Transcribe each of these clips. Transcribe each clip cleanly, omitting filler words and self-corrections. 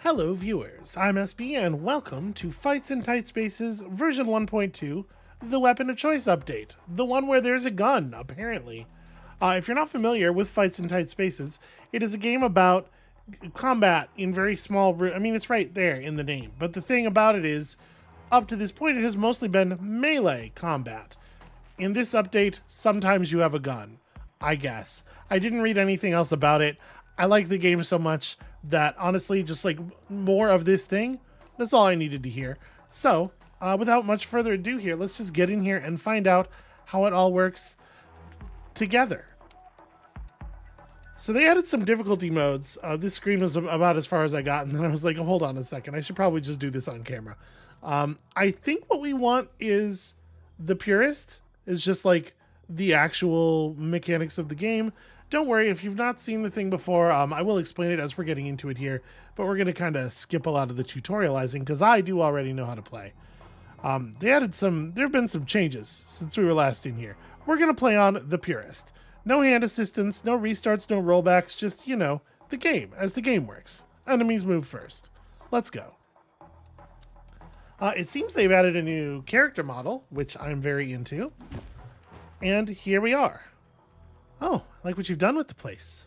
Hello viewers, I'm SB and welcome to Fights in Tight Spaces version 1.2, the weapon of choice update, the one where there's a gun, apparently. If you're not familiar with Fights in Tight Spaces, it is a game about combat in very small I mean, it's right there in the name, but the thing about it is, up to this point, it has mostly been melee combat. In this update, sometimes you have a gun, I guess. I didn't read anything else about it. I like the game so much that honestly, just like more of this thing, that's all I needed to hear. So, without much further ado here, let's just get in here and find out how it all works together. So they added some difficulty modes. This screen was about as far as I got, and then I was like, oh, hold on a second, I should probably just do this on camera. I think what we want is the purest, is just like the actual mechanics of the game. Don't worry, if you've not seen the thing before, I will explain it as we're getting into it here, but we're going to kind of skip a lot of the tutorializing because I do already know how to play. There have been some changes since we were last in here. We're going to play on the purest. No hand assistance, no restarts, no rollbacks, just, you know, the game, as the game works. Enemies move first. Let's go. It seems they've added a new character model, which I'm very into. And here we are. Oh, I like what you've done with the place.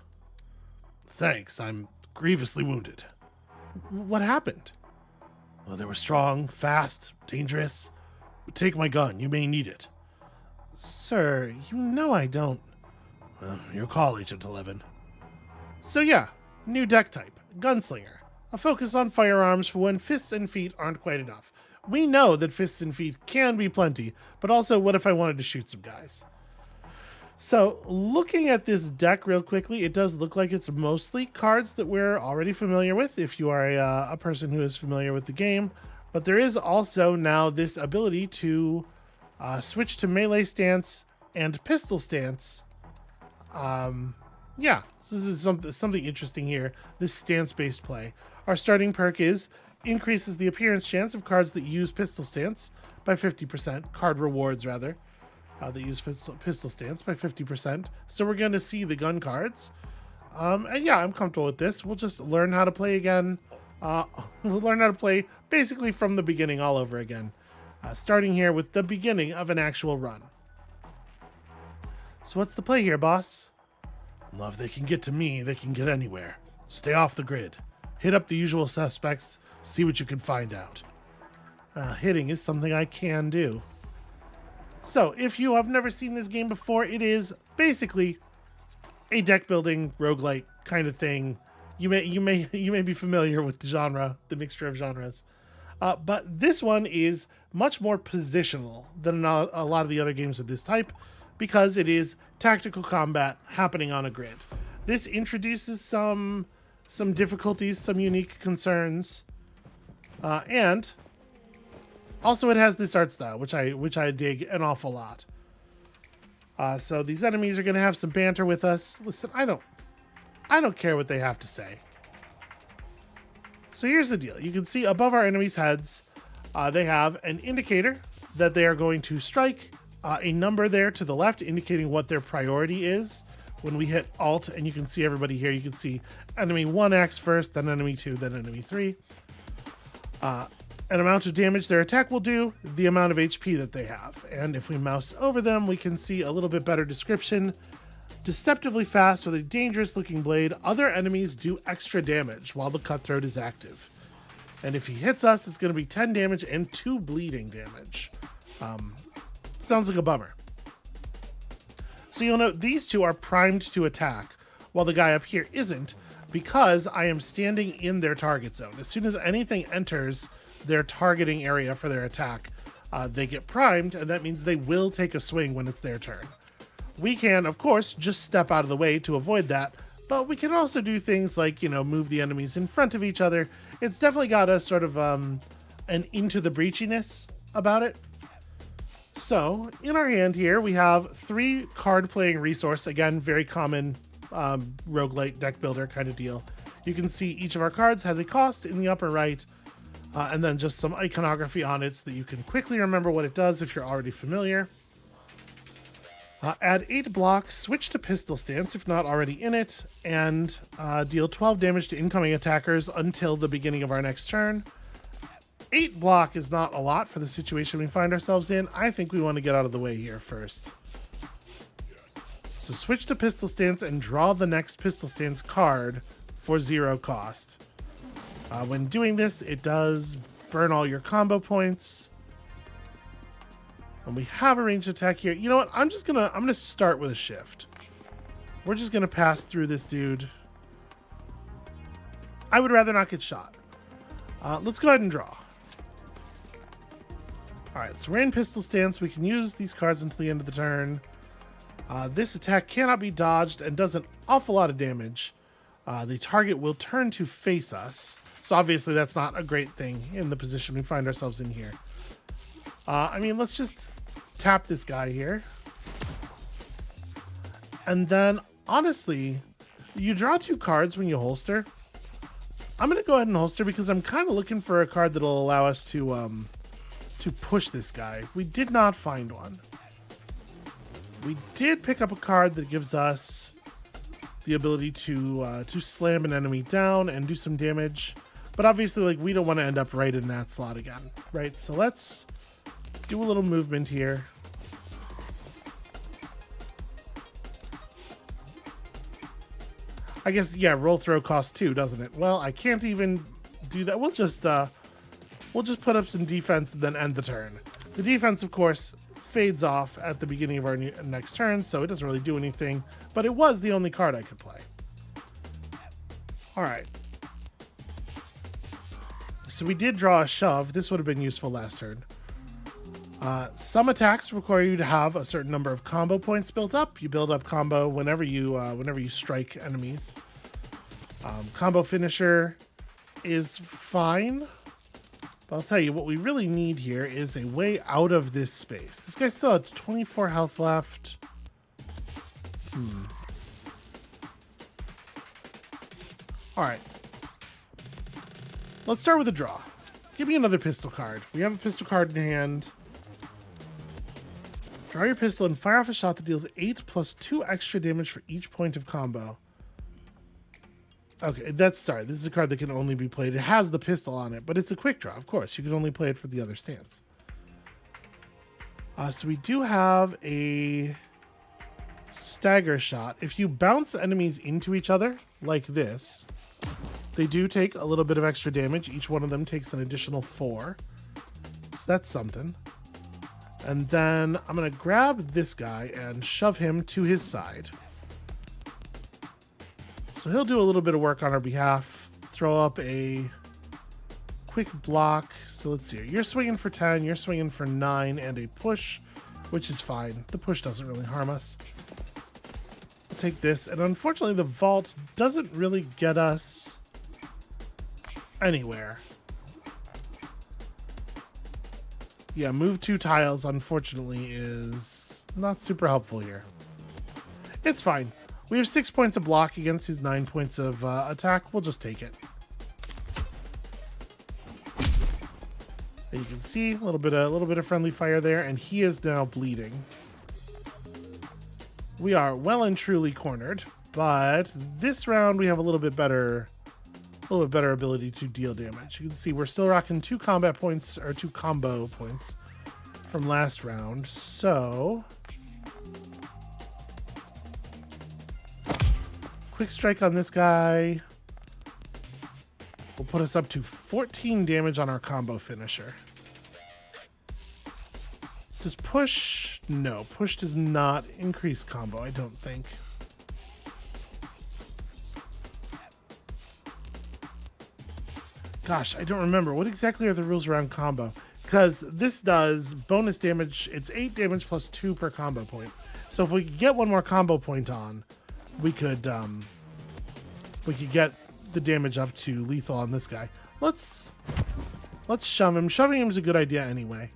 Thanks, I'm grievously wounded. What happened? Well, they were strong, fast, dangerous. Take my gun, you may need it. Sir, you know I don't. Your call, Agent 11. So yeah, new deck type, Gunslinger. A focus on firearms for when fists and feet aren't quite enough. We know that fists and feet can be plenty, but also what if I wanted to shoot some guys? So, looking at this deck real quickly, it does look like it's mostly cards that we're already familiar with, if you are a person who is familiar with the game. But there is also now this ability to switch to melee stance and pistol stance. Yeah, this is something interesting here, this stance-based play. Our starting perk is increases the appearance chance of cards that use pistol stance by 50%, card rewards rather. They use pistol stance by 50%. So we're going to see the gun cards. And yeah, I'm comfortable with this. We'll just learn how to play again. We'll learn how to play basically from the beginning all over again. Starting here with the beginning of an actual run. So what's the play here, boss? Well, if they can get to me, they can get anywhere. Stay off the grid. Hit up the usual suspects. See what you can find out. Hitting is something I can do. So, if you have never seen this game before, it is basically a deck building roguelite kind of thing. You may be familiar with the genre, the mixture of genres, but this one is much more positional than a lot of the other games of this type because it is tactical combat happening on a grid. This introduces some difficulties, some unique concerns, and also, it has this art style, which I dig an awful lot. So these enemies are going to have some banter with us. Listen, I don't care what they have to say. So here's the deal. You can see above our enemies' heads, they have an indicator that they are going to strike, a number there to the left indicating what their priority is. When we hit Alt, and you can see everybody here, you can see enemy 1X first, then enemy 2, then enemy 3. An amount of damage their attack will do, the amount of HP that they have. And if we mouse over them, we can see a little bit better description. Deceptively fast with a dangerous looking blade, other enemies do extra damage while the cutthroat is active. And if he hits us, it's going to be 10 damage and 2 bleeding damage. Sounds like a bummer. So you'll note these two are primed to attack, while the guy up here isn't, because I am standing in their target zone. As soon as anything enters their targeting area for their attack, they get primed, and that means they will take a swing when it's their turn. We can, of course, just step out of the way to avoid that, but we can also do things like, you know, move the enemies in front of each other. It's definitely got a sort of an into the breachiness about it. So, in our hand here, we have 3 card playing resource, again, very common roguelite deck builder kind of deal. You can see each of our cards has a cost in the upper right, and then just some iconography on it so that you can quickly remember what it does if you're already familiar. Add 8 blocks, switch to pistol stance if not already in it, and deal 12 damage to incoming attackers until the beginning of our next turn. 8 block is not a lot for the situation we find ourselves in. I think we want to get out of the way here first. So switch to pistol stance and draw the next pistol stance card for 0 cost. When doing this, it does burn all your combo points. And we have a ranged attack here. You know what? I'm gonna start with a shift. We're just gonna pass through this dude. I would rather not get shot. Let's go ahead and draw. Alright, so we're in pistol stance. We can use these cards until the end of the turn. This attack cannot be dodged and does an awful lot of damage. The target will turn to face us. So obviously that's not a great thing in the position we find ourselves in here. I mean, let's just tap this guy here. And then, honestly, you draw 2 cards when you holster. I'm going to go ahead and holster because I'm kind of looking for a card that'll allow us to push this guy. We did not find one. We did pick up a card that gives us the ability to slam an enemy down and do some damage. But obviously, like, we don't want to end up right in that slot again, right? So let's do a little movement here. I guess, yeah, roll throw costs 2, doesn't it? Well, I can't even do that. We'll just put up some defense and then end the turn. The defense, of course, fades off at the beginning of our next turn, so it doesn't really do anything. But it was the only card I could play. All right. So we did draw a shove. This would have been useful last turn. Some attacks require you to have a certain number of combo points built up. You build up combo whenever you strike enemies. Combo finisher is fine. But I'll tell you, what we really need here is a way out of this space. This guy still has 24 health left. All right. Let's start with a draw. Give me another pistol card. We have a pistol card in hand. Draw your pistol and fire off a shot that deals 8 plus 2 extra damage for each point of combo. Okay, this is a card that can only be played. It has the pistol on it, but it's a quick draw, of course. You can only play it for the other stance. So we do have a stagger shot. If you bounce enemies into each other, like this, they do take a little bit of extra damage. Each one of them takes an additional 4. So that's something. And then I'm going to grab this guy and shove him to his side. So he'll do a little bit of work on our behalf. Throw up a quick block. So let's see. You're swinging for 10. You're swinging for 9 and a push, which is fine. The push doesn't really harm us. We'll take this. And unfortunately, the vault doesn't really get us anywhere. Yeah, move 2 tiles, unfortunately, is not super helpful here. It's fine. We have 6 points of block against his 9 points of attack. We'll just take it. And you can see a little bit of friendly fire there, and he is now bleeding. We are well and truly cornered, but this round we have a little bit better ability to deal damage. You can see we're still rocking 2 combat points, or 2 combo points from last round. So quick strike on this guy will put us up to 14 damage on our combo finisher. Does push? No, push does not increase combo, I don't think. Gosh, I don't remember. What exactly are the rules around combo? Because this does bonus damage. It's 8 damage plus 2 per combo point. So if we could get one more combo point on, we could get the damage up to lethal on this guy. Let's shove him. Shoving him is a good idea anyway.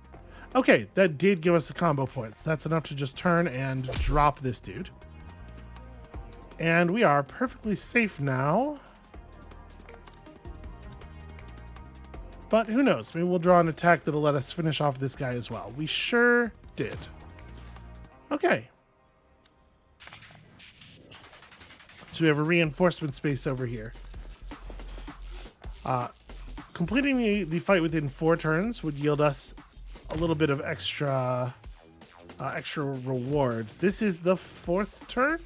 Okay, that did give us a combo points. That's enough to just turn and drop this dude. And we are perfectly safe now. But who knows? Maybe we'll draw an attack that'll let us finish off this guy as well. We sure did. Okay. So we have a reinforcement space over here. Completing the fight within 4 turns would yield us a little bit of extra reward. This is the 4th turn?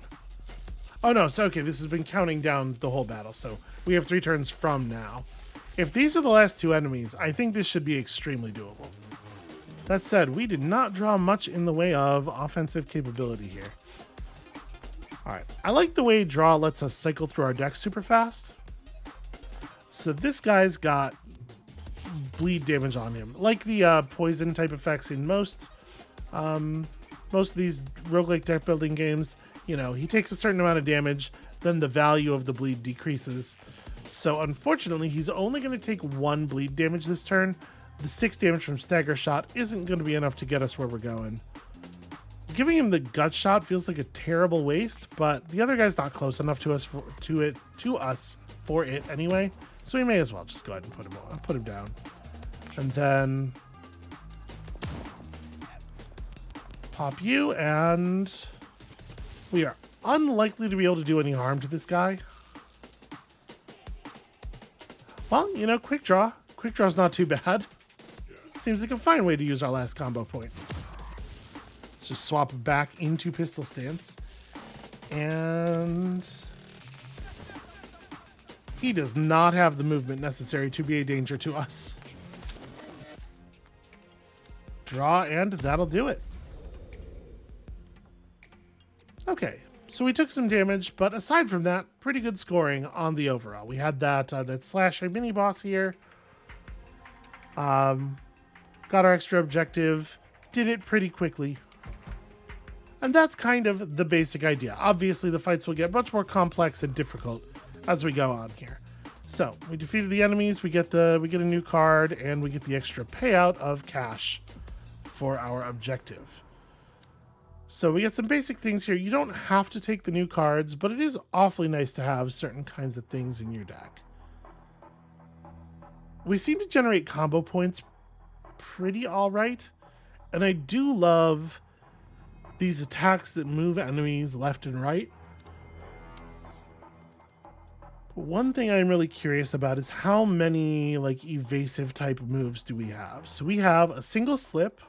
Oh no, so okay, this has been counting down the whole battle, so we have 3 turns from now. If these are the last 2 enemies, I think this should be extremely doable. That said, we did not draw much in the way of offensive capability here. Alright, I like the way draw lets us cycle through our deck super fast. So this guy's got bleed damage on him. Like the poison type effects in most of these roguelike deck building games, you know, he takes a certain amount of damage, then the value of the bleed decreases. So unfortunately, he's only going to take 1 bleed damage this turn. The 6 damage from stagger shot isn't going to be enough to get us where we're going. Giving him the gut shot feels like a terrible waste, but the other guy's not close enough to us for it anyway. So we may as well just go ahead and put him down. And then pop you, and we are unlikely to be able to do any harm to this guy. Well, you know, quick draw. Quick draw's not too bad. Seems like a fine way to use our last combo point. Let's just swap it back into pistol stance. And he does not have the movement necessary to be a danger to us. Draw, and that'll do it. Okay, so we took some damage, but aside from that, pretty good scoring on the overall. We had that slasher mini boss here. Got our extra objective, did it pretty quickly. And that's kind of the basic idea. Obviously, the fights will get much more complex and difficult as we go on here. So we defeated the enemies, we get a new card, and we get the extra payout of cash for our objective. So we get some basic things here. You don't have to take the new cards, but it is awfully nice to have certain kinds of things in your deck. We seem to generate combo points pretty all right, and I do love these attacks that move enemies left and right. But one thing I'm really curious about is how many like evasive type moves do we have? So we have a single slip,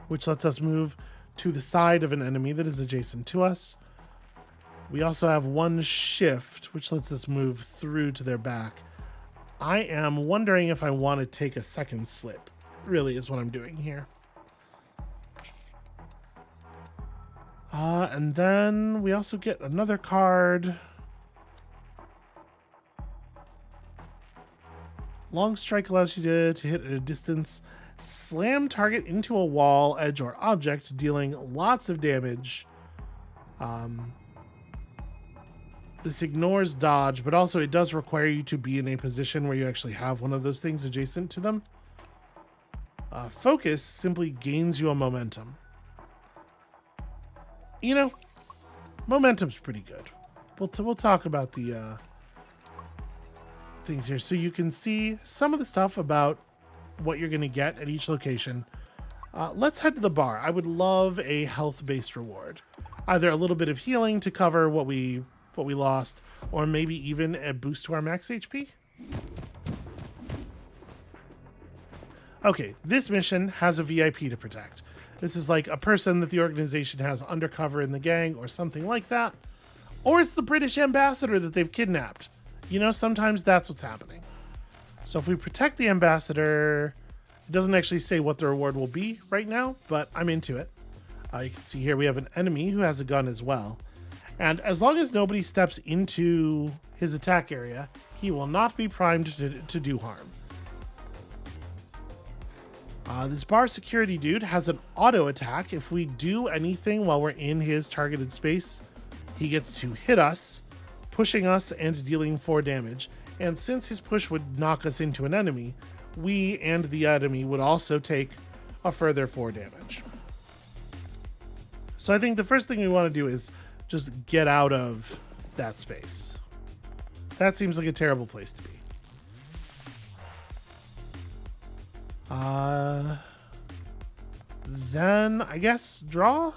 which lets us move to the side of an enemy that is adjacent to us. We also have one shift, which lets us move through to their back. I am wondering if I want to take a second slip, really is what I'm doing here. And then we also get another card. Long strike allows you to hit at a distance. Slam target into a wall, edge, or object, dealing lots of damage. This ignores dodge, but also it does require you to be in a position where you actually have one of those things adjacent to them. Focus simply gains you a momentum. You know, momentum's pretty good. We'll talk about the things here. So you can see some of the stuff about what you're going to get at each location. Let's head to the bar. I would love a health-based reward. Either a little bit of healing to cover what we lost, or maybe even a boost to our max HP. Okay, this mission has a VIP to protect. This is like a person that the organization has undercover in the gang or something like that. Or it's the British ambassador that they've kidnapped. You know, sometimes that's what's happening. So if we protect the ambassador, it doesn't actually say what the reward will be right now, but I'm into it. You can see here we have an enemy who has a gun as well. And as long as nobody steps into his attack area, he will not be primed to do harm. This bar security dude has an auto attack. If we do anything while we're in his targeted space, he gets to hit us, pushing us and dealing 4 damage. And since his push would knock us into an enemy, we and the enemy would also take a further 4 damage. So I think the first thing we want to do is just get out of that space. That seems like a terrible place to be. Then I guess draw.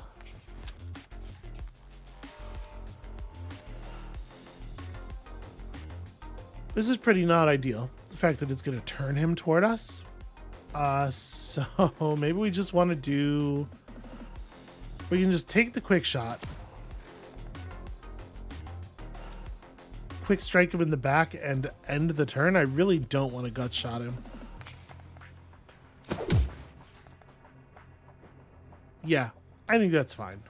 This is pretty not ideal. The fact that it's going to turn him toward us. So maybe we just want to do... We can just take the quick shot. Quick strike him in the back and end the turn. I really don't want to gut shot him. Yeah, I think that's fine.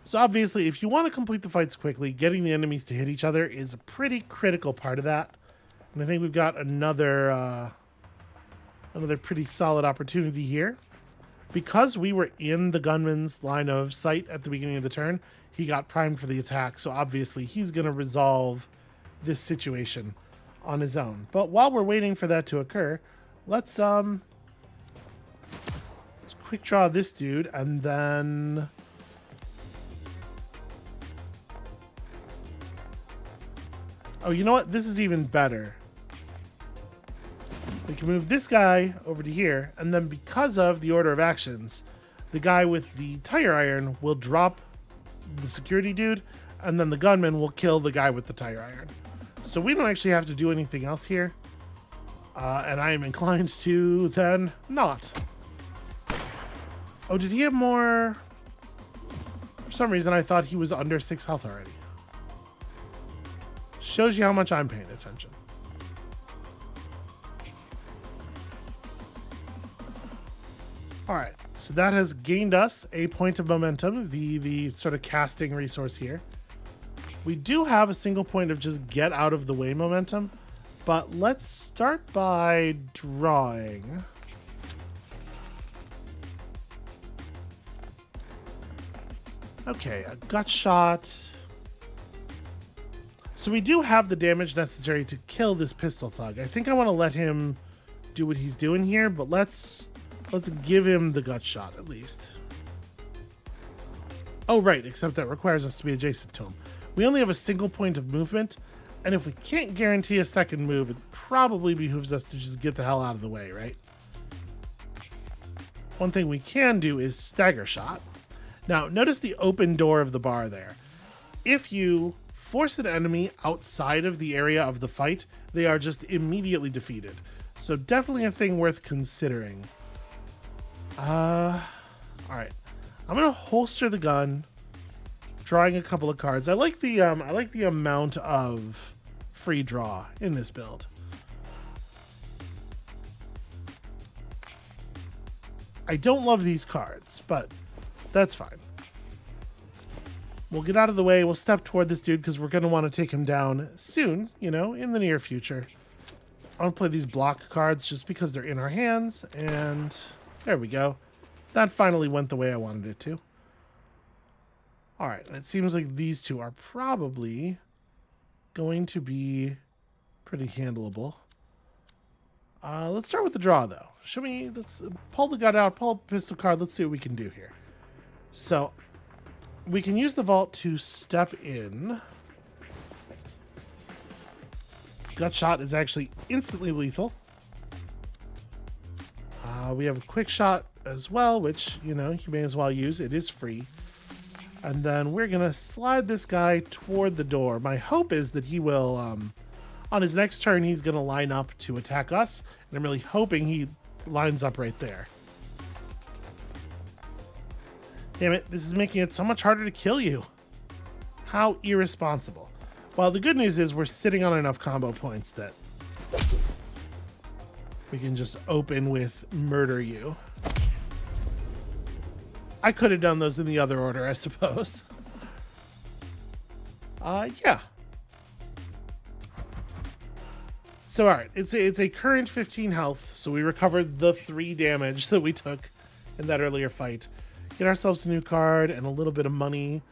So obviously, if you want to complete the fights quickly, getting the enemies to hit each other is a pretty critical part of that. And I think we've got another pretty solid opportunity here. Because we were in the gunman's line of sight at the beginning of the turn, he got primed for the attack. So obviously, he's going to resolve this situation on his own. But while we're waiting for that to occur, let's quick draw this dude and then... Oh, you know what? This is even better. We can move this guy over to here, and then because of the order of actions, the guy with the tire iron will drop the security dude, and then the gunman will kill the guy with the tire iron. So we don't actually have to do anything else here. And I am inclined to then not. Oh, did he have more? For some reason, I thought he was under 6 health already. Shows you how much I'm paying attention. All right, so that has gained us a point of momentum, the sort of casting resource here. We do have a single point of just get out of the way momentum, but let's start by drawing. Okay, a gut shot. So we do have the damage necessary to kill this pistol thug. I think I want to let him do what he's doing here, but let's give him the gut shot at least. Oh, right, except that requires us to be adjacent to him. We only have a single point of movement, and if we can't guarantee a second move, it probably behooves us to just get the hell out of the way, right? One thing we can do is stagger shot. Now, notice the open door of the bar there. If you force an enemy outside of the area of the fight, they are just immediately defeated. So definitely a thing worth considering. All right, I'm gonna holster the gun, drawing a couple of cards. I like the amount of free draw in this build. I don't love these cards, but that's fine. We'll get out of the way. We'll step toward this dude because we're going to want to take him down soon, you know, in the near future. I want to play these block cards just because they're in our hands. And there we go. That finally went the way I wanted it to. All right. And it seems like these two are probably going to be pretty handleable. Let's start with the draw, though. Let's pull the gun out, pull up a pistol card. Let's see what we can do here. So we can use the vault to step in. Gut shot is actually instantly lethal. We have a quick shot as well, which, you know, you may as well use. It is free. And then we're going to slide this guy toward the door. My hope is that he will, on his next turn, he's going to line up to attack us. And I'm really hoping he lines up right there. Damn it, this is making it so much harder to kill you. How irresponsible. Well, the good news is we're sitting on enough combo points that we can just open with murder you. I could have done those in the other order, I suppose. Yeah. So, all right, it's a current 15 health, so we recovered the 3 damage that we took in that earlier fight. Get ourselves a new card and a little bit of money.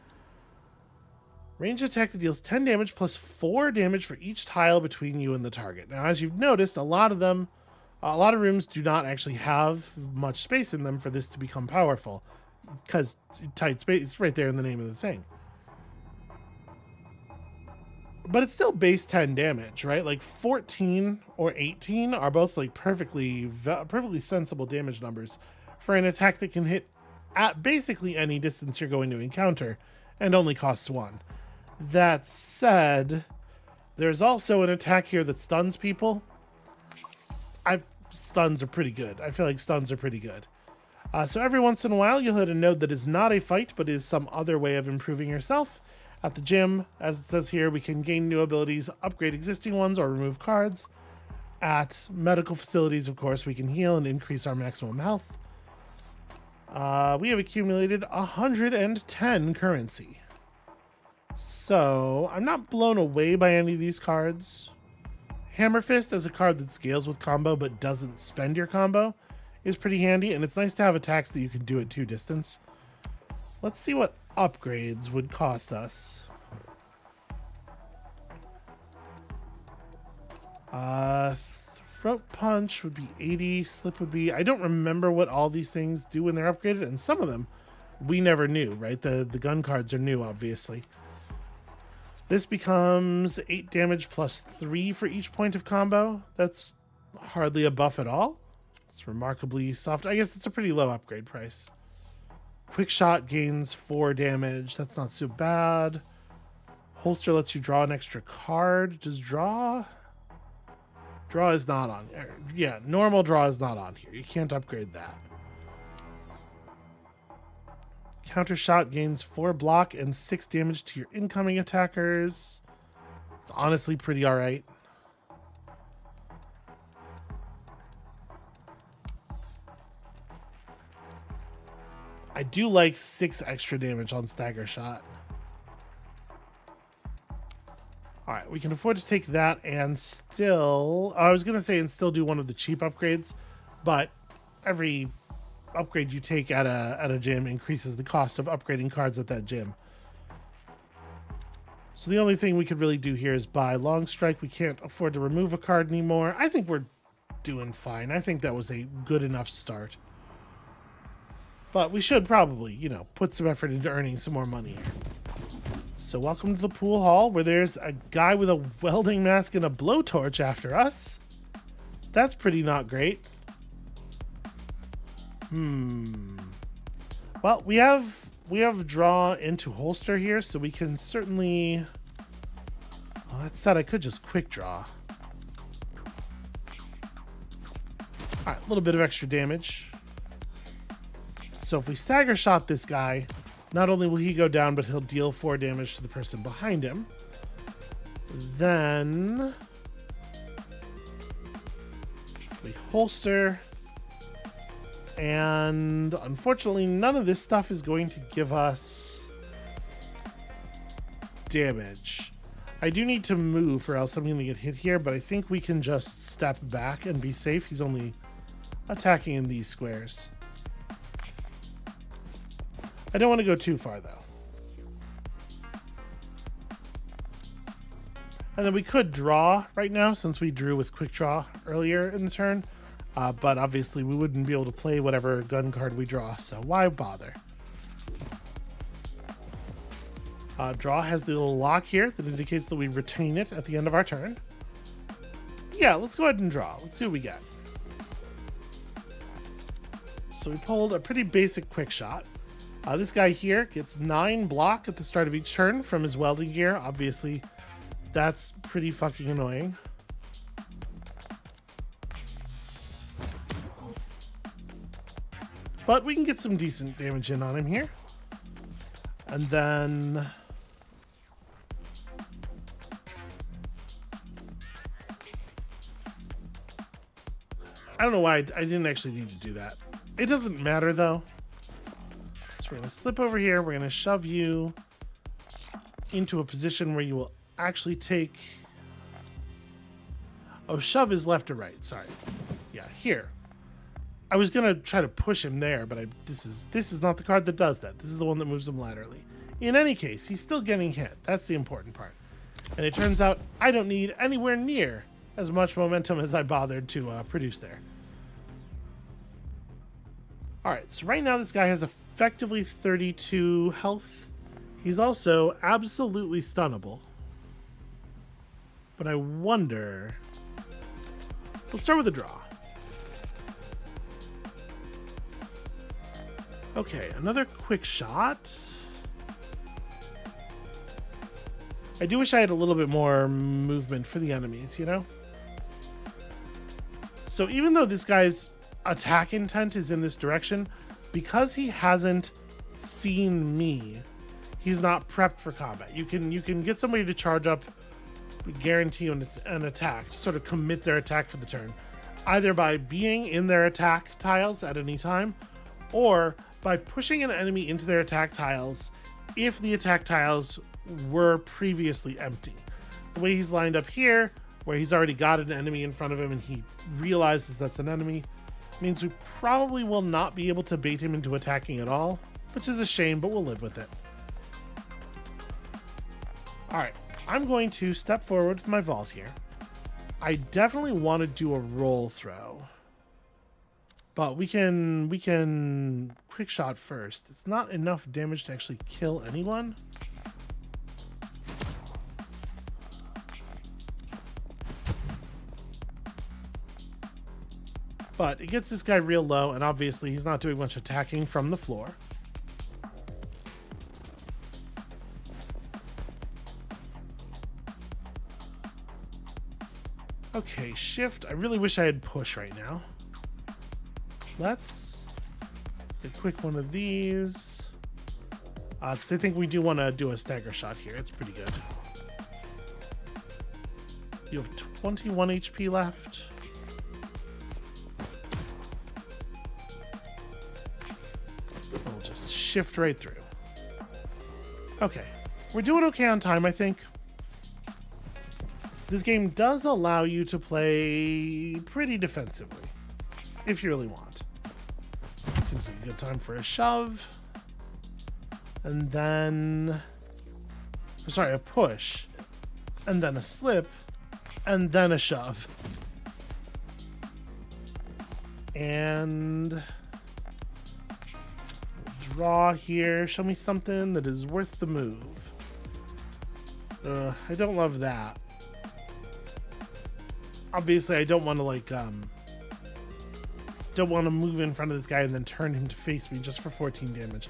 Range attack that deals 10 damage plus 4 damage for each tile between you and the target. Now, as you've noticed, a lot of rooms do not actually have much space in them for this to become powerful, because tight space is right there in the name of the thing. But it's still base 10 damage, right? Like 14 or 18 are both like perfectly sensible damage numbers for an attack that can hit at basically any distance you're going to encounter and only costs 1. That said, there's also an attack here that stuns people. Stuns are pretty good. I feel like stuns are pretty good. So every once in a while, you'll hit a node that is not a fight, but is some other way of improving yourself. At the gym, as it says here, we can gain new abilities, upgrade existing ones, or remove cards. At medical facilities, of course, we can heal and increase our maximum health. We have accumulated 110 currency. So I'm not blown away by any of these cards. Hammer Fist as a card that scales with combo but doesn't spend your combo is pretty handy, and it's nice to have attacks that you can do at 2 distance. Let's see what upgrades would cost us. Throat Punch would be 80, Slip would be... I don't remember what all these things do when they're upgraded, and some of them we never knew, right? The gun cards are new, obviously. This becomes 8 damage plus 3 for each point of combo. That's hardly a buff at all. It's remarkably soft. I guess it's a pretty low upgrade price. Quick Shot gains 4 damage. That's not so bad. Holster lets you draw an extra card. Does draw... Draw is not on. Yeah, normal draw is not on here. You can't upgrade that. Counter Shot gains 4 block and 6 damage to your incoming attackers. It's honestly pretty alright. I do like 6 extra damage on Stagger Shot. Alright, we can afford to take that and still... I was going to say and still do one of the cheap upgrades, but every upgrade you take at a gym increases the cost of upgrading cards at that gym. So the only thing we could really do here is buy Long Strike. We can't afford to remove a card anymore. I think we're doing fine. I think that was a good enough start. But we should probably, you know, put some effort into earning some more money here. So welcome to the pool hall, where there's a guy with a welding mask and a blowtorch after us. That's pretty not great. Well, we have draw into holster here, so we can certainly... Well, that said, I could just quick draw. Alright, a little bit of extra damage. So if we Stagger Shot this guy, not only will he go down, but he'll deal 4 damage to the person behind him. Then we holster. And unfortunately, none of this stuff is going to give us damage. I do need to move or else I'm going to get hit here, but I think we can just step back and be safe. He's only attacking in these squares. I don't want to go too far, though. And then we could draw right now, since we drew with Quick Draw earlier in the turn. But obviously we wouldn't be able to play whatever gun card we draw, so why bother? Draw has the little lock here that indicates that we retain it at the end of our turn. Yeah, let's go ahead and draw. Let's see what we get. So we pulled a pretty basic Quick Shot. This guy here gets 9 block at the start of each turn from his welding gear. Obviously, that's pretty fucking annoying. But we can get some decent damage in on him here. And then... I don't know why I didn't actually need to do that. It doesn't matter, though. So we're going to slip over here. We're going to shove you into a position where you will actually take... Oh, shove is left or right. Sorry. Yeah, here. I was going to try to push him there, but this is not the card that does that. This is the one that moves him laterally. In any case, he's still getting hit. That's the important part. And it turns out I don't need anywhere near as much momentum as I bothered to produce there. Alright, so right now this guy has effectively 32 health. He's also absolutely stunnable. But I wonder... Let's start with a draw. Okay, another Quick Shot. I do wish I had a little bit more movement for the enemies, you know? So even though this guy's attack intent is in this direction, because he hasn't seen me, he's not prepped for combat. You can get somebody to charge up, guarantee an attack, to sort of commit their attack for the turn, either by being in their attack tiles at any time, or by pushing an enemy into their attack tiles if the attack tiles were previously empty. The way he's lined up here, where he's already got an enemy in front of him and he realizes that's an enemy, means we probably will not be able to bait him into attacking at all, which is a shame, but we'll live with it. Alright, I'm going to step forward with my vault here. I definitely want to do a roll throw, but we can quick shot first. It's not enough damage to actually kill anyone. But it gets this guy real low, and obviously he's not doing much attacking from the floor. Okay, shift. I really wish I had push right now. Let's get a quick one of these. Because I think we do want to do a stagger shot here. It's pretty good. You have 21 HP left. We'll just shift right through. Okay. We're doing okay on time, I think. This game does allow you to play pretty defensively, if you really want. Seems like a good time for a shove. And then... sorry, a push. And then a slip. And then a shove. And... draw here. Show me something that is worth the move. I don't love that. Obviously, I don't want to, like, don't want to move in front of this guy and then turn him to face me just for 14 damage.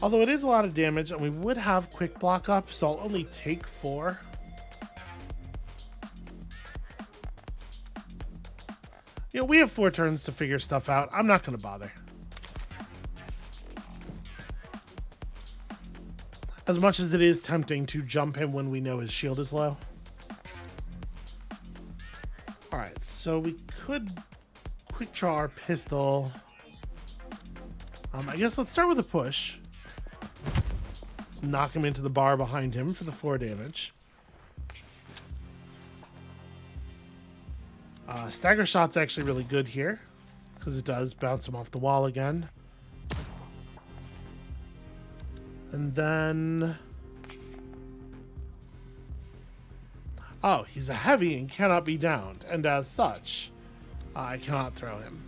Although it is a lot of damage, and we would have quick block up, so I'll only take 4. You know, we have 4 turns to figure stuff out. I'm not going to bother. As much as it is tempting to jump him when we know his shield is low. Alright, so we could quick draw our pistol. I guess let's start with a push. Let's knock him into the bar behind him for the 4 damage. Stagger shot's actually really good here, because it does bounce him off the wall again. And then... oh, he's a heavy and cannot be downed, and as such, I cannot throw him.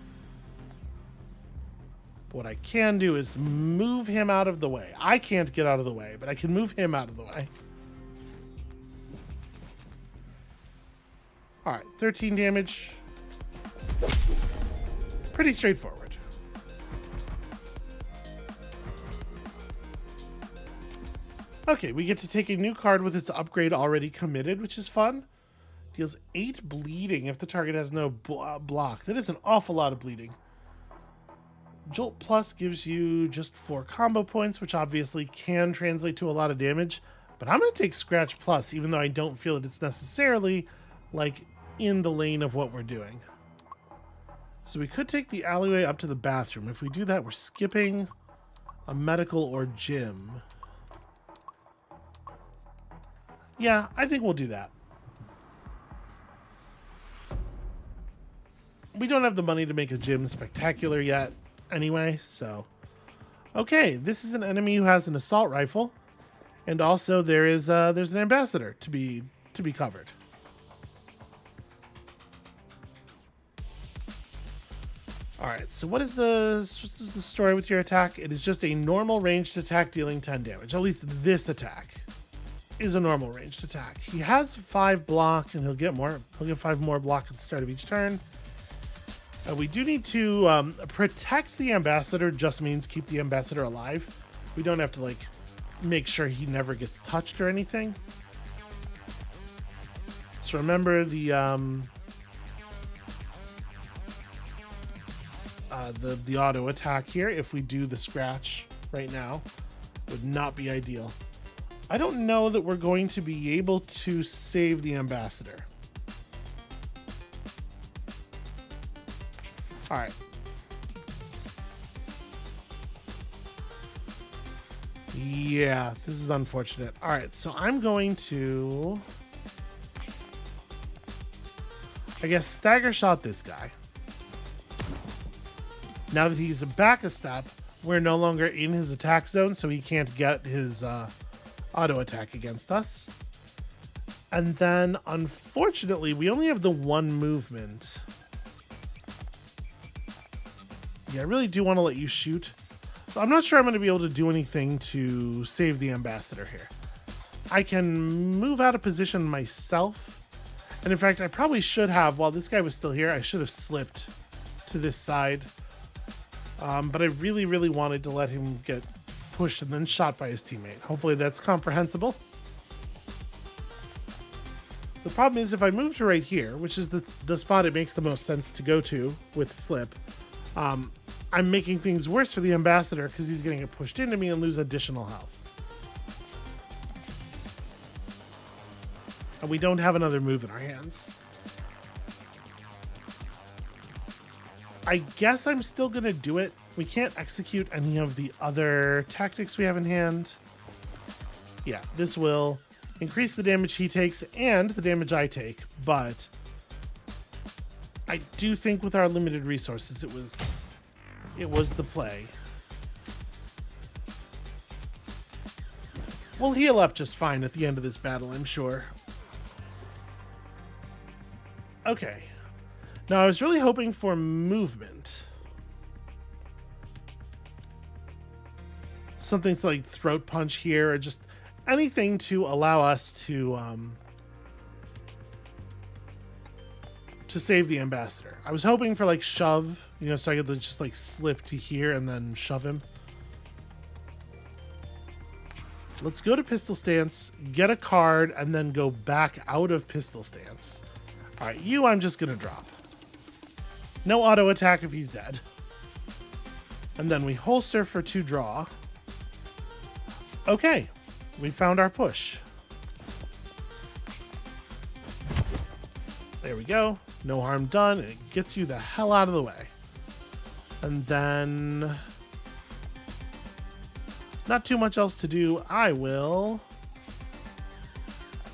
But what I can do is move him out of the way. I can't get out of the way, but I can move him out of the way. Alright, 13 damage. Pretty straightforward. Okay, we get to take a new card with its upgrade already committed, which is fun. Deals 8 bleeding if the target has no block. That is an awful lot of bleeding. Jolt Plus gives you just 4 combo points, which obviously can translate to a lot of damage. But I'm going to take Scratch Plus, even though I don't feel that it's necessarily, like, in the lane of what we're doing. So we could take the alleyway up to the bathroom. If we do that, we're skipping a medical or gym. Yeah, I think we'll do that. We don't have the money to make a gym spectacular yet anyway, so... okay, this is an enemy who has an assault rifle, and also there's an ambassador to be covered. Alright, so what's the story with your attack? It is just a normal ranged attack dealing 10 damage. At least this attack is a normal ranged attack. He has 5 block, and he'll get more. He'll get 5 more block at the start of each turn. We do need to protect the ambassador. Just means keep the ambassador alive. We don't have to, like, make sure he never gets touched or anything. So remember the auto attack here, if we do the scratch right now, would not be ideal. I don't know that we're going to be able to save the ambassador. All right. Yeah, this is unfortunate. All right, so I'm going to, I guess, stagger shot this guy. Now that he's back a step, we're no longer in his attack zone, so he can't get his auto attack against us. And then, unfortunately, we only have the one movement. Yeah, I really do want to let you shoot. So I'm not sure I'm going to be able to do anything to save the ambassador here. I can move out of position myself. And in fact, I probably should have, while this guy was still here, I should have slipped to this side. But I really, really wanted to let him get pushed and then shot by his teammate. Hopefully that's comprehensible. The problem is if I move to right here, which is the spot it makes the most sense to go to with the slip, I'm making things worse for the ambassador because he's going to get pushed into me and lose additional health. And we don't have another move in our hands. I guess I'm still going to do it. We can't execute any of the other tactics we have in hand. Yeah, this will increase the damage he takes and the damage I take, but I do think with our limited resources, it was the play. We'll heal up just fine at the end of this battle, I'm sure. Okay. Now, I was really hoping for movement. Something like throat punch here, or just anything to allow us to save the ambassador. I was hoping for like shove, you know, so I could just like slip to here and then shove him. Let's go to pistol stance, get a card, and then go back out of pistol stance. All right, you I'm just gonna drop. No auto attack if he's dead. And then we holster for 2 draw. Okay, we found our push. There we go. No harm done. It gets you the hell out of the way. And then not too much else to do. I will,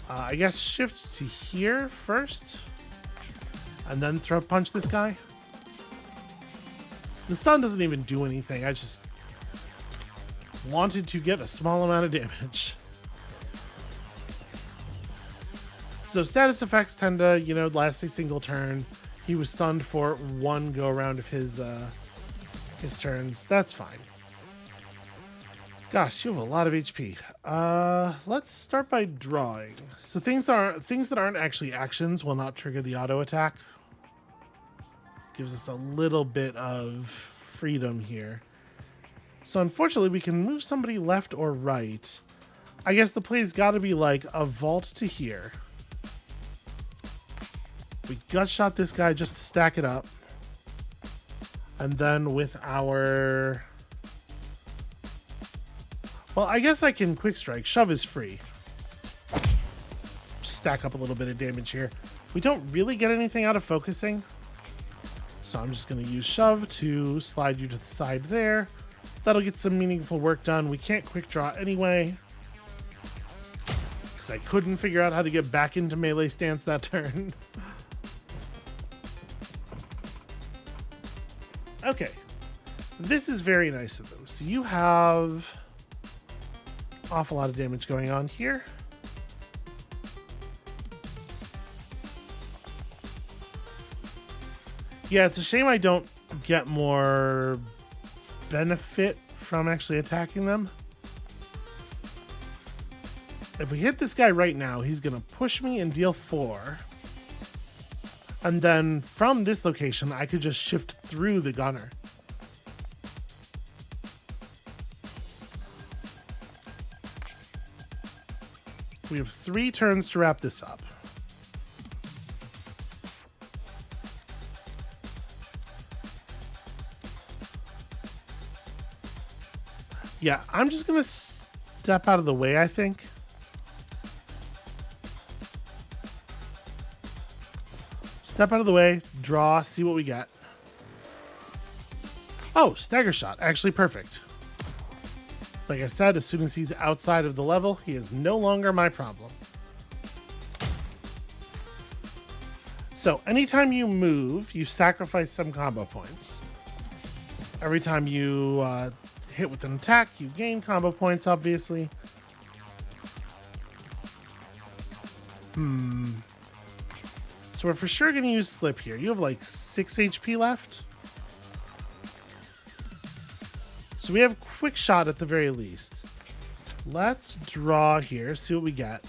I guess, shift to here first. And then throat punch this guy. The stun doesn't even do anything. I just wanted to get a small amount of damage. So status effects tend to, you know, last a single turn. He was stunned for 1 go around of his turns. That's fine. Gosh, you have a lot of HP. Let's start by drawing. So things that aren't actually actions will not trigger the auto attack. Gives us a little bit of freedom here. So unfortunately, we can move somebody left or right. I guess the play's got to be like a vault to here. We gut shot this guy just to stack it up. And then with our... Well, I guess I can quick strike. Shove is free. Stack up a little bit of damage here. We don't really get anything out of focusing. So I'm just going to use shove to slide you to the side there. That'll get some meaningful work done. We can't quick draw anyway, because I couldn't figure out how to get back into melee stance that turn. Okay. This is very nice of them. So you have an awful lot of damage going on here. Yeah, it's a shame I don't get more benefit from actually attacking them. If we hit this guy right now, he's going to push me and deal 4. And then from this location, I could just shift through the gunner. We have 3 turns to wrap this up. Yeah, I'm just going to step out of the way, I think. Step out of the way, draw, see what we get. Oh, stagger shot. Actually perfect. Like I said, as soon as he's outside of the level, he is no longer my problem. So anytime you move, you sacrifice some combo points. Every time you hit with an attack, you gain combo points, obviously. So we're for sure going to use Slip here. You have like 6 HP left. So we have Quick Shot at the very least. Let's draw here, see what we get.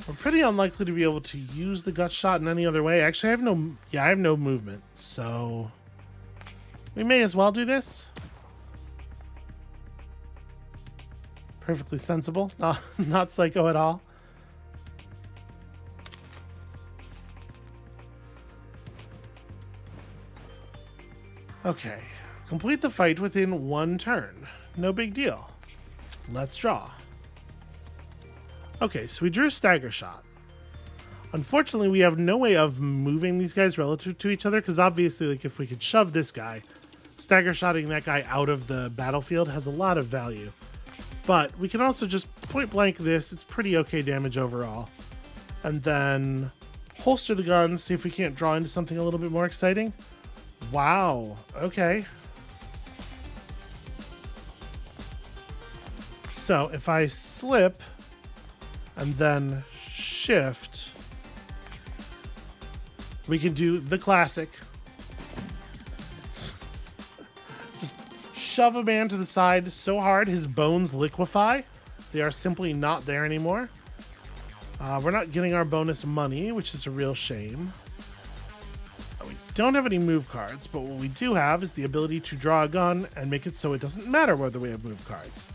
We're pretty unlikely to be able to use the Gut Shot in any other way. Actually, I have no movement, so we may as well do this. Perfectly sensible, not psycho at all. Okay, complete the fight within 1 turn. No big deal. Let's draw. Okay, so we drew Stagger Shot. Unfortunately, we have no way of moving these guys relative to each other, because obviously, like, if we could shove this guy, Stagger Shotting that guy out of the battlefield has a lot of value. But we can also just point blank this. It's pretty okay damage overall. And then holster the guns, see if we can't draw into something a little bit more exciting. Wow, okay. So if I slip and then shift, we can do the classic. Just shove a man to the side so hard his bones liquefy. They are simply not there anymore. We're not getting our bonus money, which is a real shame. We don't have any move cards, but what we do have is the ability to draw a gun and make it so it doesn't matter whether we have move cards.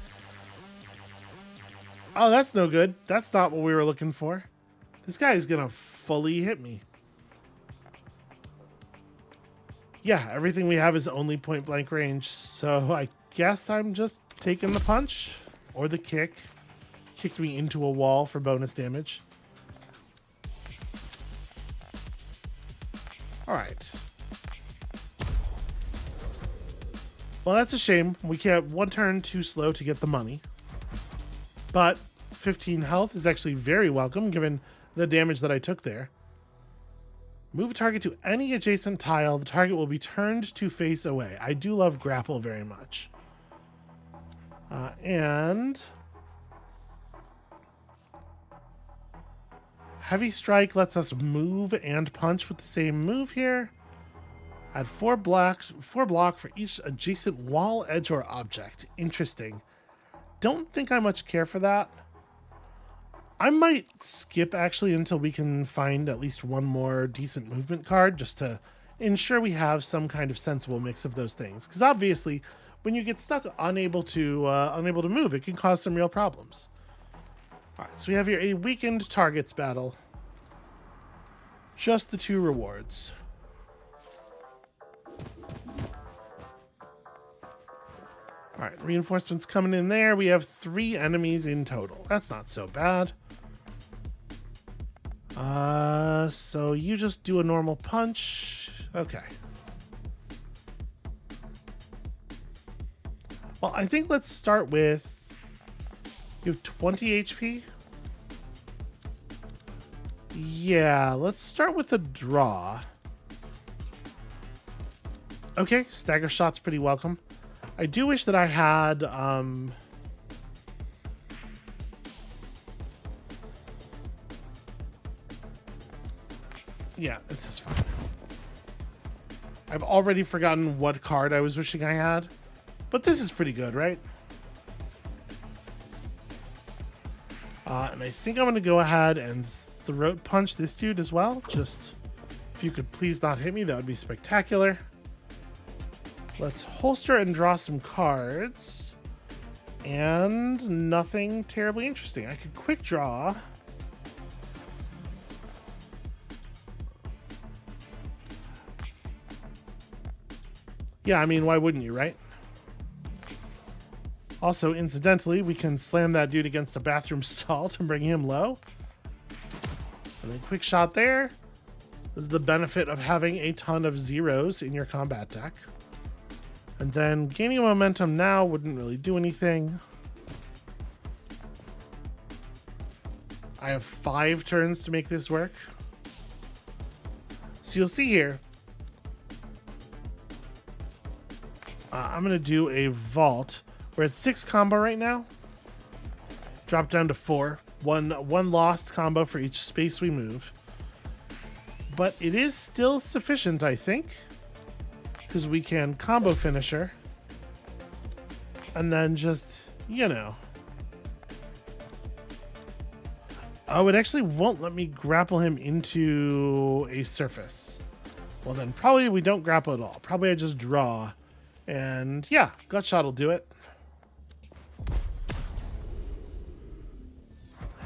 Oh, that's no good. That's not what we were looking for. This guy is gonna fully hit me. Yeah, everything we have is only point blank range, so I guess I'm just taking the punch or the kick. Kicked me into a wall for bonus damage. All right. Well, that's a shame. We can't 1 turn too slow to get the money. But 15 health is actually very welcome given the damage that I took there. Move a target to any adjacent tile. The target will be turned to face away. I do love grapple very much. And Heavy Strike lets us move and punch with the same move here. Add 4 block for each adjacent wall, edge, or object. Interesting. Don't think I much care for that. I might skip actually until we can find at least 1 more decent movement card just to ensure we have some kind of sensible mix of those things. Because obviously, when you get stuck unable to move, it can cause some real problems. All right, so we have here a weakened targets battle. Just the 2 rewards. All right, reinforcements coming in there. We have 3 enemies in total. That's not so bad. So you just do a normal punch. Okay. Well, I think let's start with... You have 20 HP? Yeah, let's start with a draw. Okay, stagger shot's pretty welcome. I do wish that I had... Yeah, this is fine. I've already forgotten what card I was wishing I had. But this is pretty good, right? And I think I'm going to go ahead and throat punch this dude as well. Just, if you could please not hit me, that would be spectacular. Let's holster and draw some cards. And nothing terribly interesting. I could quick draw. Yeah, I mean, why wouldn't you, right? Also, incidentally, we can slam that dude against a bathroom stall to bring him low. And then quick shot there. This is the benefit of having a ton of zeros in your combat deck. And then gaining momentum now wouldn't really do anything. I have 5 turns to make this work. So you'll see here, I'm going to do a vault. We're at 6 combo right now. Drop down to 4. One lost combo for each space we move. But it is still sufficient, I think. Because we can combo finisher. And then just, you know. Oh, it actually won't let me grapple him into a surface. Well, then probably we don't grapple at all. Probably I just draw. And yeah, gut shot will do it.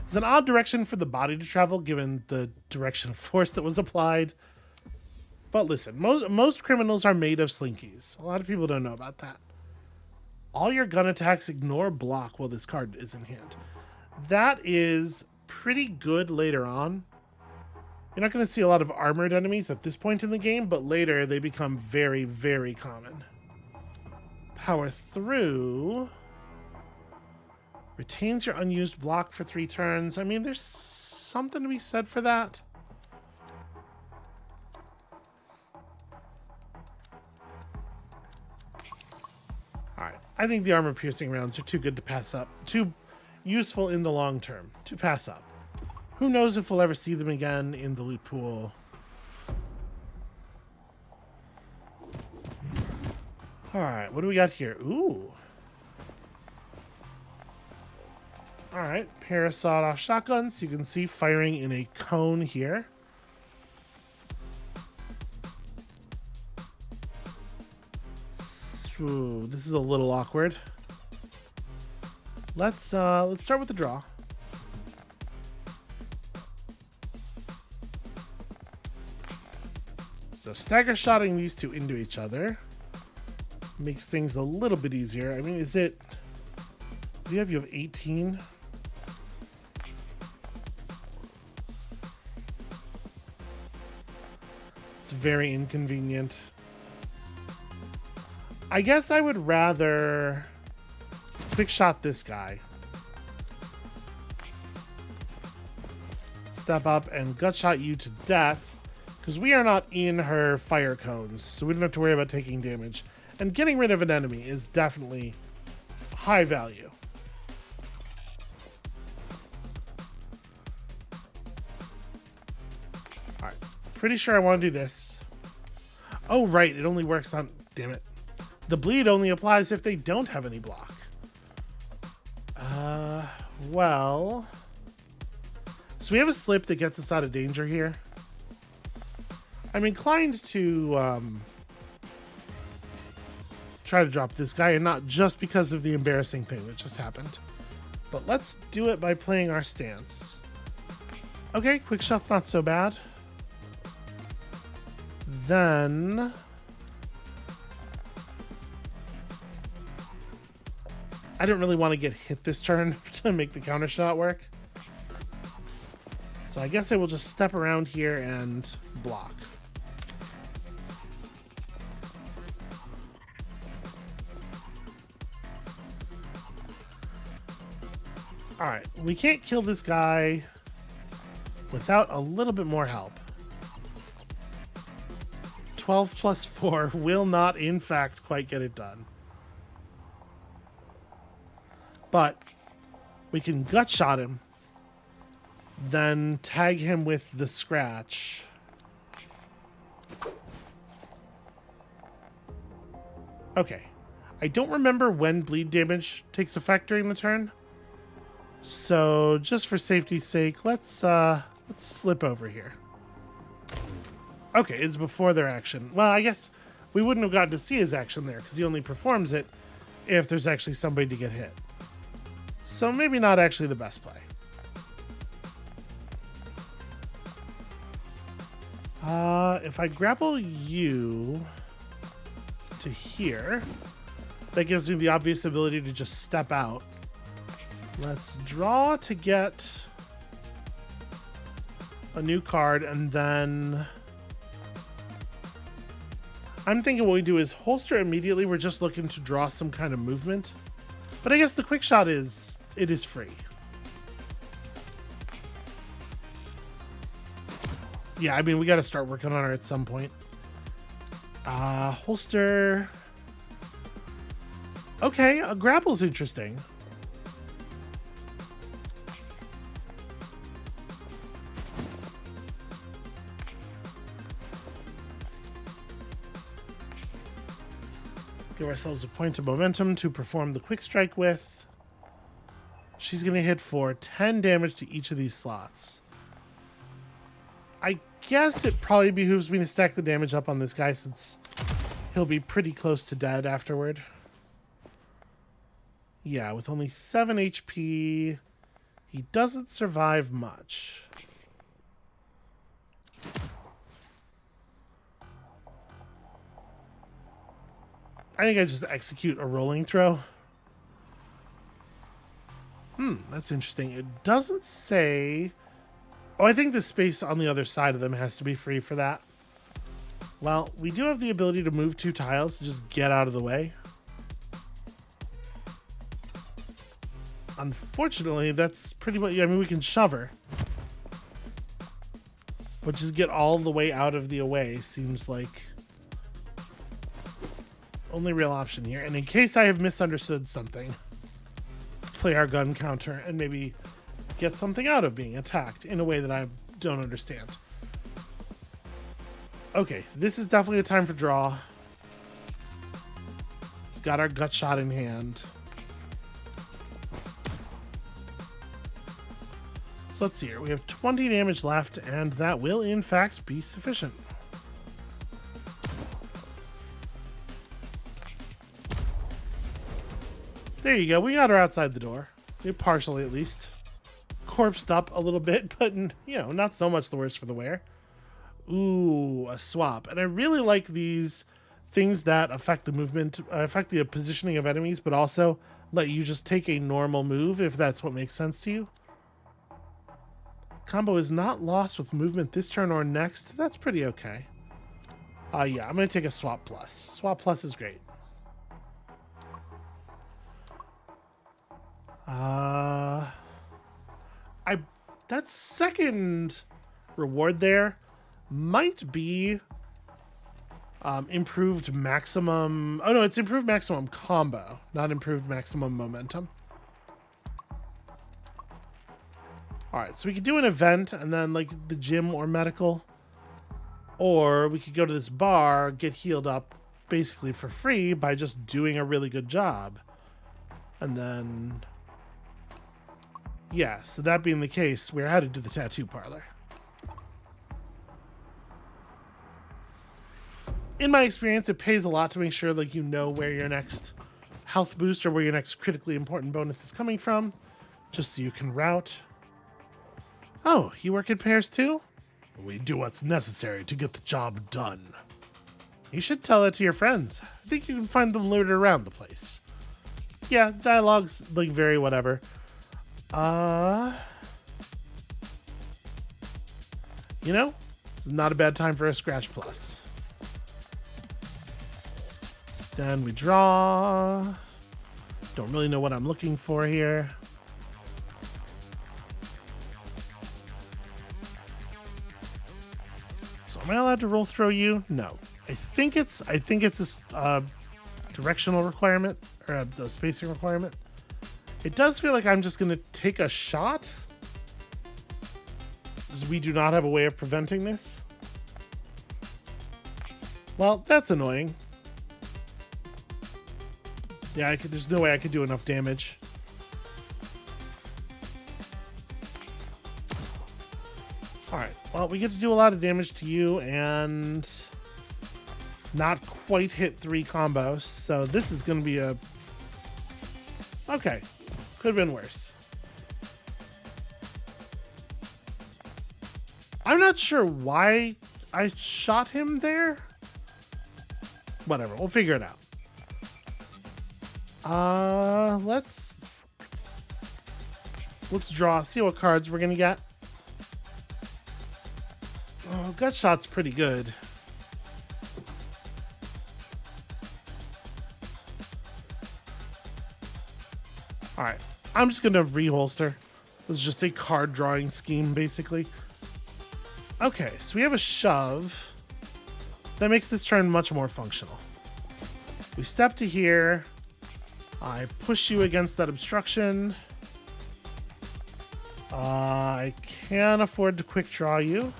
It's an odd direction for the body to travel given the direction of force that was applied. But listen, most criminals are made of slinkies. A lot of people don't know about that. All your gun attacks ignore block while this card is in hand. That is pretty good later on. You're not going to see a lot of armored enemies at this point in the game, but later they become very, very common. Power through. Retains your unused block for 3 turns. I mean, there's something to be said for that. Alright, I think the armor-piercing rounds are too good to pass up. Too useful in the long term to pass up. Who knows if we'll ever see them again in the loot pool. Alright, what do we got here? Ooh. Alright, pair of sawed-off shotguns. You can see firing in a cone here. Ooh, this is a little awkward. Let's start with the draw. So stagger shotting these two into each other makes things a little bit easier. I mean, is it? Do you have 18? It's very inconvenient. I guess I would rather quick shot this guy. Step up and gut shot you to death, because we are not in her fire cones, so we don't have to worry about taking damage. And getting rid of an enemy is definitely high value. Alright, pretty sure I want to do this. Oh, right, it only works on... Damn it. The bleed only applies if they don't have any block. Well... So we have a slip that gets us out of danger here. I'm inclined to try to drop this guy, and not just because of the embarrassing thing that just happened. But let's do it by playing our stance. Okay, quick shot's not so bad. Then... I don't really want to get hit this turn to make the counter shot work. So I guess I will just step around here and block. Alright, we can't kill this guy without a little bit more help. 12 plus 4 will not, in fact, quite get it done. But we can gut shot him, then tag him with the scratch. Okay. I don't remember when bleed damage takes effect during the turn. So just for safety's sake, let's slip over here. Okay, it's before their action. Well, I guess we wouldn't have gotten to see his action there because he only performs it if there's actually somebody to get hit. So maybe not actually the best play. If I grapple you, to here. That gives me the obvious ability to just step out. Let's draw to get a new card, and then I'm thinking what we do is holster immediately. We're just looking to draw some kind of movement. But I guess the quick shot is, it is free. Yeah, I mean, we got to start working on her at some point. Holster. Okay, a grapple's interesting. Give ourselves a point of momentum to perform the quick strike with. She's going to hit for 10 damage to each of these slots. I guess it probably behooves me to stack the damage up on this guy since he'll be pretty close to dead afterward. Yeah, with only 7 HP, he doesn't survive much. I think I just execute a rolling throw. That's interesting. It doesn't say... Oh, I think the space on the other side of them has to be free for that. Well, we do have the ability to move 2 tiles to just get out of the way. Unfortunately, that's pretty much... I mean, we can shove her. But just get all the way out of the away seems like only real option here. And in case I have misunderstood something, play our gun counter and maybe get something out of being attacked in a way that I don't understand. Okay, this is definitely a time for draw. It's got our gut shot in hand. So let's see here. We have 20 damage left, and that will in fact be sufficient. There you go. We got her outside the door. Partially, at least. Corpsed up a little bit, but, you know, not so much the worse for the wear. Ooh, a swap. And I really like these things that affect the movement, affect the positioning of enemies, but also let you just take a normal move if that's what makes sense to you. Combo is not lost with movement this turn or next. That's pretty okay. Yeah, I'm going to take a swap plus. Swap plus is great. That second reward there might be improved maximum. Oh no, it's improved maximum combo, not improved maximum momentum. All right, so we could do an event and then like the gym or medical, or we could go to this bar, get healed up basically for free by just doing a really good job. And then, yeah, so that being the case, we're headed to the tattoo parlor. In my experience, it pays a lot to make sure like you know where your next health boost or where your next critically important bonus is coming from, just so you can route. Oh, you work in pairs too? We do what's necessary to get the job done. You should tell that to your friends. I think you can find them littered around the place. Yeah, dialogue's like very whatever. You know, it's not a bad time for a scratch plus. Then we draw. Don't really know what I'm looking for here. So am I allowed to roll throw you? No. I think it's a directional requirement or a spacing requirement. It does feel like I'm just going to take a shot, because we do not have a way of preventing this. Well, that's annoying. Yeah, there's no way I could do enough damage. Alright, well, we get to do a lot of damage to you and not quite hit 3 combos, so this is going to be a... Okay, could have been worse. I'm not sure why I shot him there. Whatever, we'll figure it out. Let's draw, see what cards we're gonna get. Oh, gut shot's pretty good. All right, I'm just gonna reholster. This is just a card drawing scheme, basically. Okay, so we have a shove. That makes this turn much more functional. We step to here. I push you against that obstruction. I can't afford to quick draw you.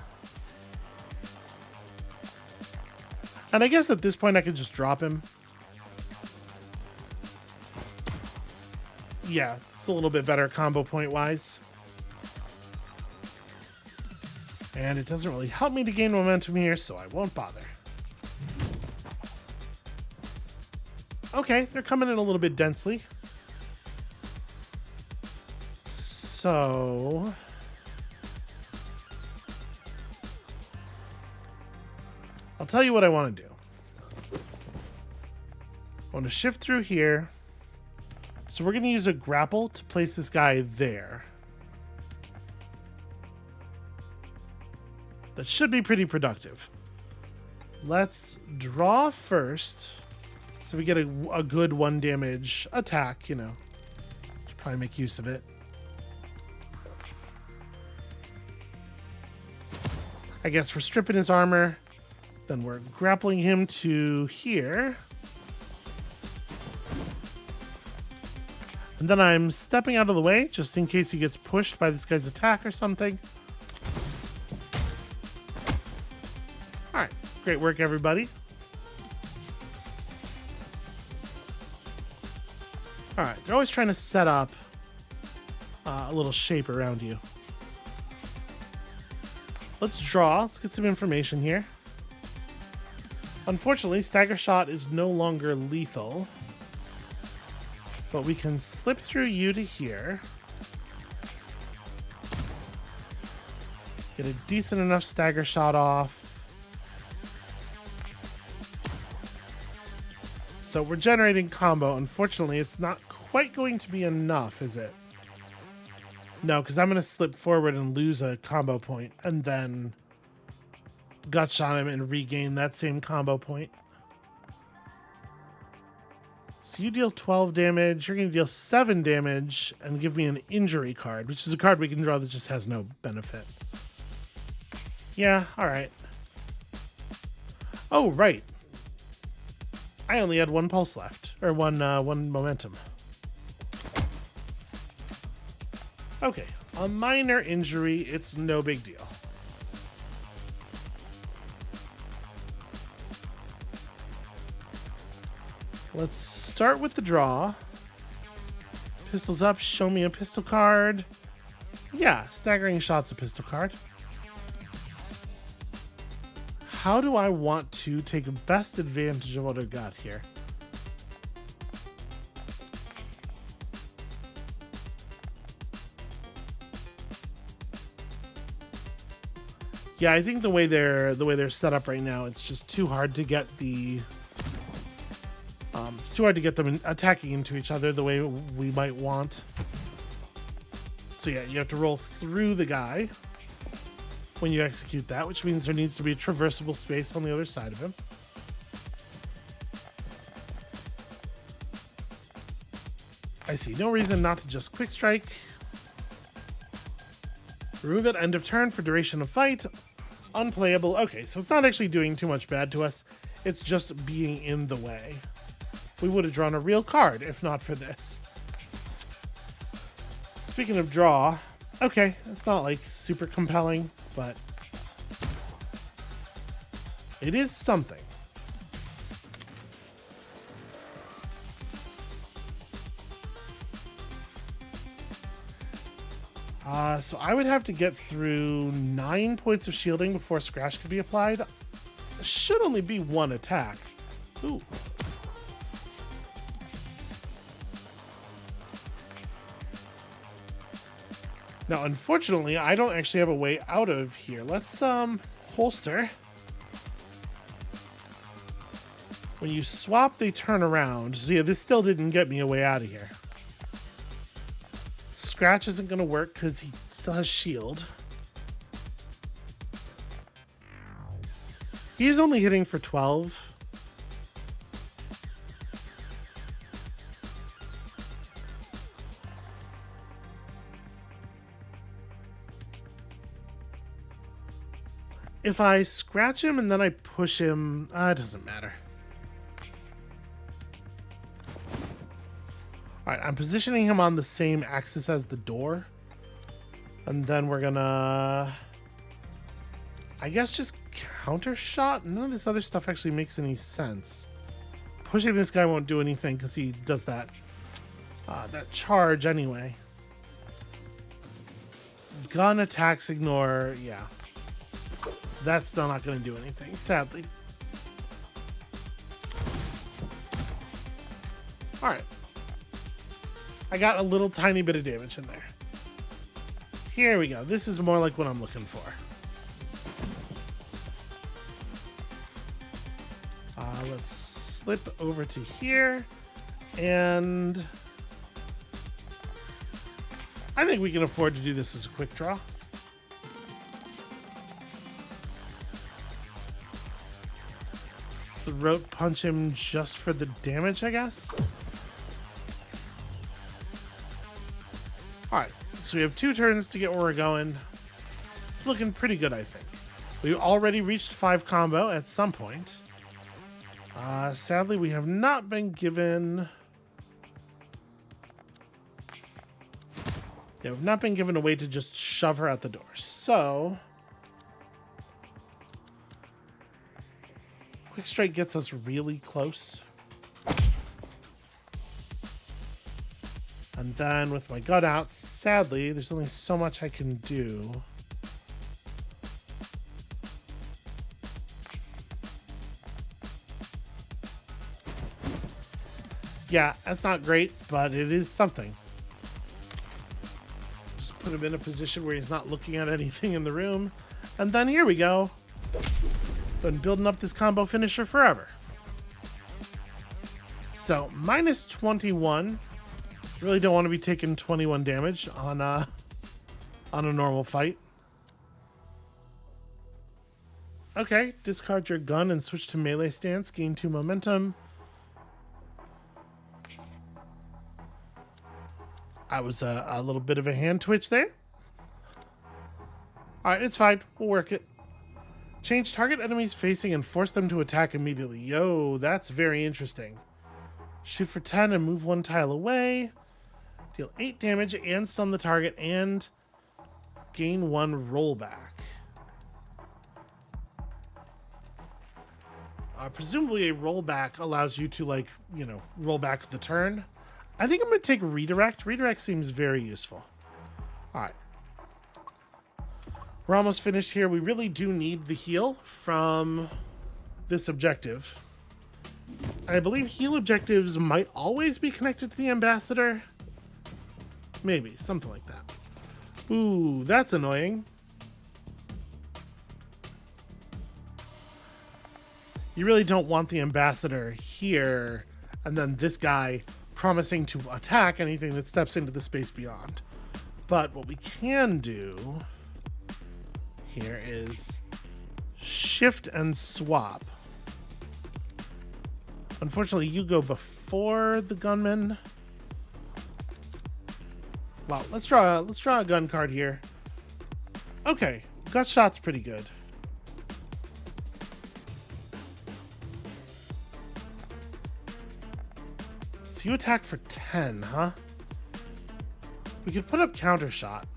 And I guess at this point I could just drop him. Yeah, it's a little bit better combo point wise. And it doesn't really help me to gain momentum here, so I won't bother. Okay, they're coming in a little bit densely. So I'll tell you what I want to do. I want to shift through here. So we're going to use a grapple to place this guy there. That should be pretty productive. Let's draw first. So we get a good 1 damage attack, you know. Should probably make use of it. I guess we're stripping his armor. Then we're grappling him to here. And then I'm stepping out of the way just in case he gets pushed by this guy's attack or something. All right, great work, everybody. All right, they're always trying to set up a little shape around you. Let's draw. Let's get some information here. Unfortunately, stagger shot is no longer lethal. But we can slip through you to here. Get a decent enough stagger shot off. So we're generating combo. Unfortunately, it's not quite going to be enough, is it? No, because I'm going to slip forward and lose a combo point and then gut shot him and regain that same combo point. So you deal 12 damage, you're going to deal 7 damage and give me an injury card, which is a card we can draw that just has no benefit. Yeah, all right. Oh, right. I only had 1 pulse left, or one momentum. Okay, a minor injury, it's no big deal. Let's start with the draw. Pistols up, show me a pistol card. Yeah, staggering shot's a pistol card. How do I want to take best advantage of what I've got here? Yeah, I think the way they're set up right now, it's just too hard to get the it's too hard to get them attacking into each other the way we might want. So yeah, you have to roll through the guy when you execute that, which means there needs to be a traversable space on the other side of him. I see no reason not to just quick strike. Remove it, end of turn for duration of fight. Unplayable. Okay, so it's not actually doing too much bad to us. It's just being in the way. We would have drawn a real card if not for this. Speaking of draw, okay, it's not like super compelling, but it is something. So I would have to get through 9 points of shielding before Scratch could be applied. It should only be 1 attack. Ooh. Now, unfortunately, I don't actually have a way out of here. Let's holster. When you swap, they turn around. So yeah, this still didn't get me a way out of here. Scratch isn't going to work because he still has shield. He's only hitting for 12. If I scratch him and then I push him, it doesn't matter. All right, I'm positioning him on the same axis as the door. And then we're gonna, I guess, just counter shot. None of this other stuff actually makes any sense. Pushing this guy won't do anything because he does that charge anyway. Gun attacks ignore, yeah. That's still not going to do anything, sadly. All right. I got a little tiny bit of damage in there. Here we go. This is more like what I'm looking for. Let's slip over to here. And I think we can afford to do this as a quick draw. Throat punch him just for the damage, I guess. All right, so we have 2 turns to get where we're going. It's looking pretty good, I think. We already reached 5 combo at some point. Sadly, we have not been given... Yeah, we've not been given a way to just shove her out the door. So... Quick strike gets us really close. And then with my gut out, sadly, there's only so much I can do. Yeah, that's not great, but it is something. Just put him in a position where he's not looking at anything in the room. And then here we go. Been building up this combo finisher forever. So minus 21. Really don't want to be taking 21 damage on a normal fight. Okay, discard your gun and switch to melee stance. Gain 2 momentum. I was a little bit of a hand twitch there. All right, it's fine. We'll work it. Change target enemies facing and force them to attack immediately. Yo, that's very interesting. Shoot for 10 and move 1 tile away. Deal 8 damage and stun the target and gain 1 rollback. Presumably a rollback allows you to, like, you know, roll back the turn. I think I'm going to take redirect. Redirect seems very useful. All right. We're almost finished here. We really do need the heal from this objective. I believe heal objectives might always be connected to the ambassador. Maybe, something like that. Ooh, that's annoying. You really don't want the ambassador here, and then this guy promising to attack anything that steps into the space beyond. But what we can do here is shift and swap. Unfortunately, you go before the gunman. Well, let's draw a gun card here. Okay, gut shot's pretty good. So you attack for 10, huh? We could put up counter shot.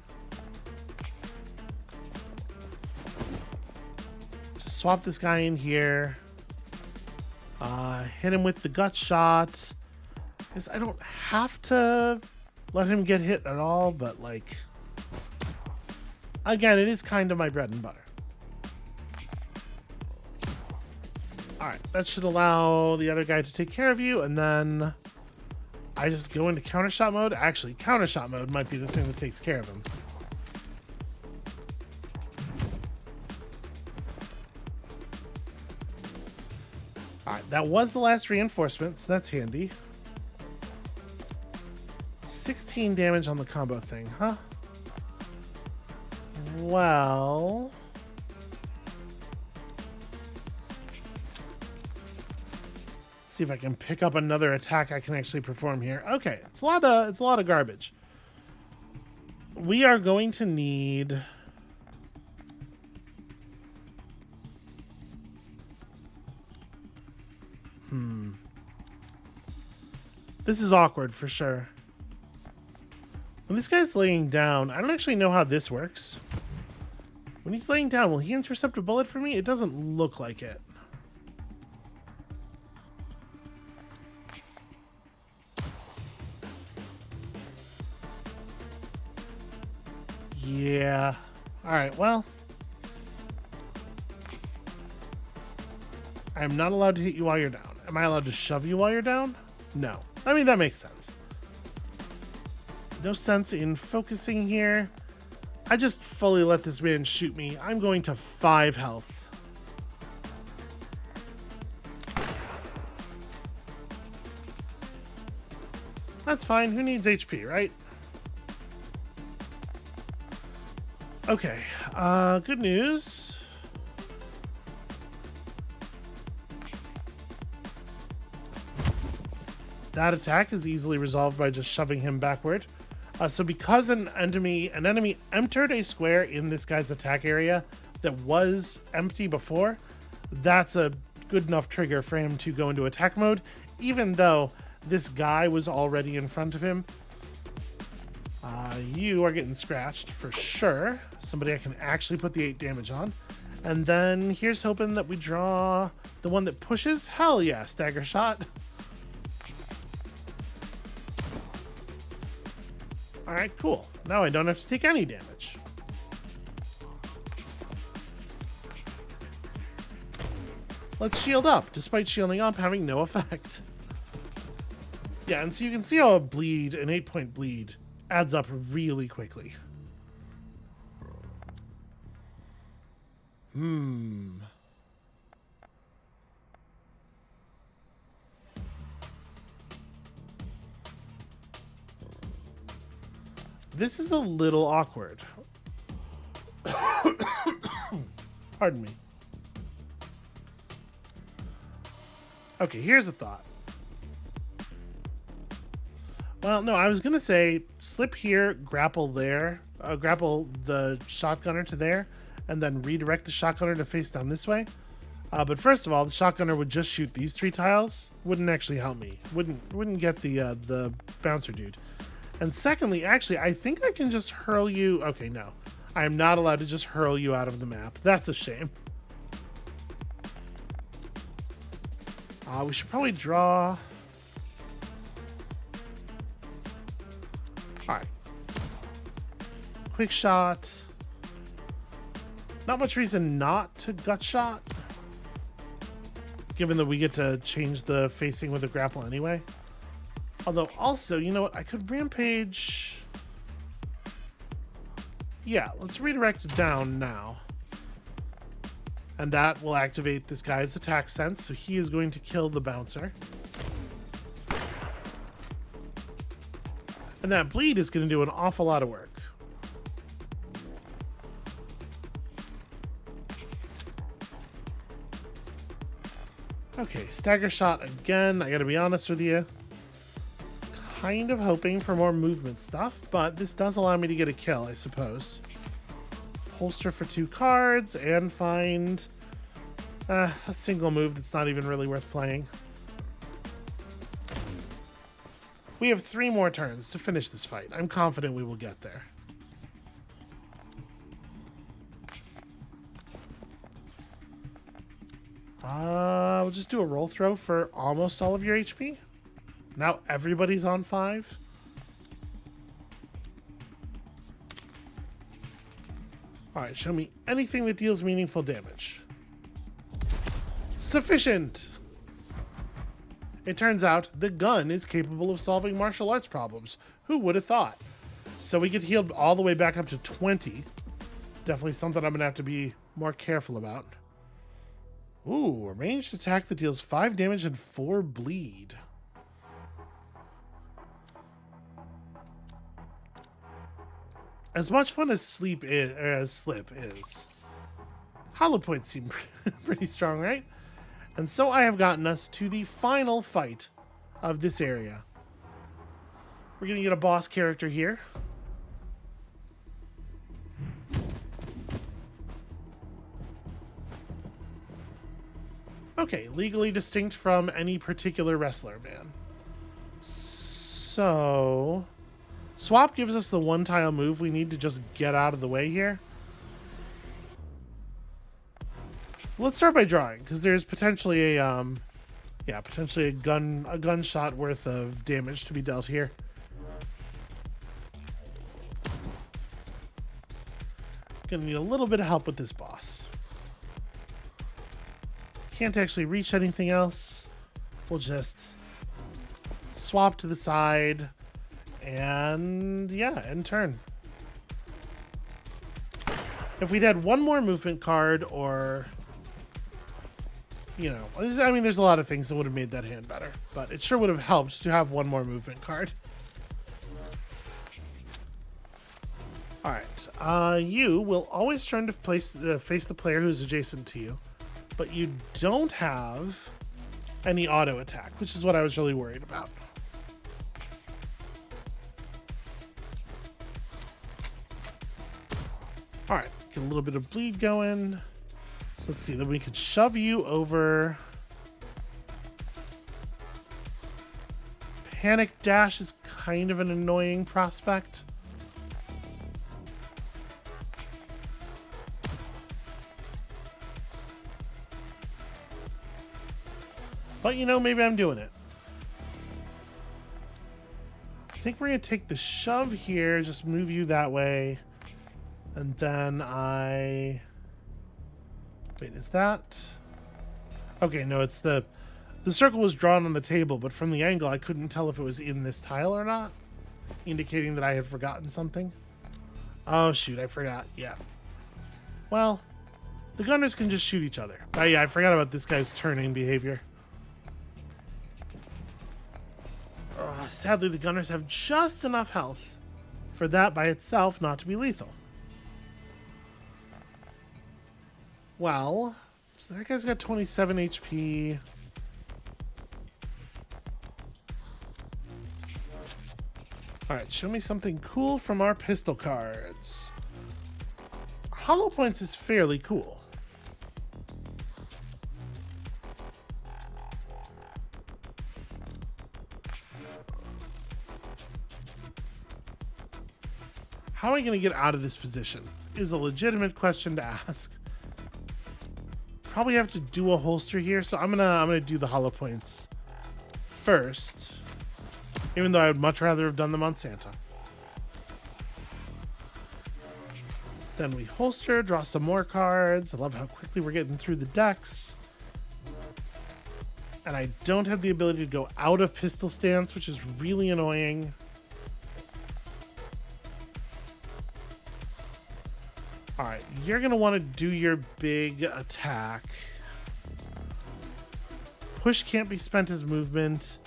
Just swap this guy in here. Hit him with the gut shot. Guess I don't have to let him get hit at all, but like, again, it is kind of my bread and butter. All right, that should allow the other guy to take care of you, and then I just go into counter shot mode. Actually, counter shot mode might be the thing that takes care of him. All Alright, that was the last reinforcement, so that's handy. 16 damage on the combo thing, huh? Well... let's see if I can pick up another attack I can actually perform here. Okay, it's a lot of garbage. We are going to need... This is awkward for sure. When this guy's laying down, I don't actually know how this works. When he's laying down, will he intercept a bullet for me? It doesn't look like it. Yeah. Alright, well. I'm not allowed to hit you while you're down. Am I allowed to shove you while you're down? No. I mean, that makes sense. No sense in focusing here. I just fully let this man shoot me. I'm going to 5 health. That's fine. Who needs HP, right? Okay. Good news. That attack is easily resolved by just shoving him backward. So because an enemy entered a square in this guy's attack area that was empty before, that's a good enough trigger for him to go into attack mode, even though this guy was already in front of him. You are getting scratched for sure. Somebody I can actually put the 8 damage on. And then here's hoping that we draw the one that pushes. Hell yeah, stagger shot. Alright, cool. Now I don't have to take any damage. Let's shield up, despite shielding up having no effect. Yeah, and so you can see how a bleed, an 8-point bleed, adds up really quickly. This is a little awkward. Pardon me. Okay, here's a thought. Well, no, I was going to say slip here, grapple there, grapple the shotgunner to there, and then redirect the shotgunner to face down this way. But first of all, the shotgunner would just shoot these 3 tiles. Wouldn't actually help me. Wouldn't get the bouncer dude. And secondly, actually, I think I can just hurl you... Okay, no. I am not allowed to just hurl you out of the map. That's a shame. We should probably draw... Alright. Quick shot. Not much reason not to gut shot. Given that we get to change the facing with a grapple anyway. Although, also, you know what? I could rampage... Yeah, let's redirect down now. And that will activate this guy's attack sense, so he is going to kill the bouncer. And that bleed is going to do an awful lot of work. Okay, stagger shot again. I gotta be honest with you. Kind of hoping for more movement stuff, but this does allow me to get a kill, I suppose. Holster for 2 cards and find a single move that's not even really worth playing. We have 3 more turns to finish this fight. I'm confident we will get there. We'll just do a roll throw for almost all of your HP. Now everybody's on 5. Alright, show me anything that deals meaningful damage. Sufficient! It turns out the gun is capable of solving martial arts problems. Who would have thought? So we get healed all the way back up to 20. Definitely something I'm going to have to be more careful about. Ooh, a ranged attack that deals 5 damage and 4 bleed. As much fun as slip is, hollow points seem pretty strong, right? And so I have gotten us to the final fight of this area. We're gonna get a boss character here. Okay, legally distinct from any particular wrestler, man. So, swap gives us the one tile move we need to just get out of the way here. Let's start by drawing, because there's potentially a potentially a gunshot worth of damage to be dealt here. Gonna need a little bit of help with this boss. Can't actually reach anything else. We'll just swap to the side and end turn. If we'd had one more movement card, or I mean, there's a lot of things that would have made that hand better, but it sure would have helped to have one more movement card. All right, you will always turn to face the player who's adjacent to you, but you don't have any auto attack, which is what I was really worried about. All right, get a little bit of bleed going. So let's see, then we could shove you over. Panic dash is kind of an annoying prospect. But maybe I'm doing it. I think we're going to take the shove here, just move you that way. And then wait, is that? Okay, no, it's the circle was drawn on the table, but from the angle I couldn't tell if it was in this tile or not, indicating that I had forgotten something. Oh shoot, I forgot. Yeah. Well, the gunners can just shoot each other. Oh yeah, I forgot about this guy's turning behavior. Sadly, the gunners have just enough health for that by itself not to be lethal. Well, so that guy's got 27 HP. Alright, show me something cool from our pistol cards. Hollow Points is fairly cool. How am I going to get out of this position is a legitimate question to ask. Probably have to do a holster here, so I'm gonna do the hollow points first, even though I would much rather have done them on Santa. Then we holster, draw some more cards. I love how quickly we're getting through the decks. And I don't have the ability to go out of pistol stance, which is really annoying. All right, you're going to want to do your big attack. Push can't be spent as movement.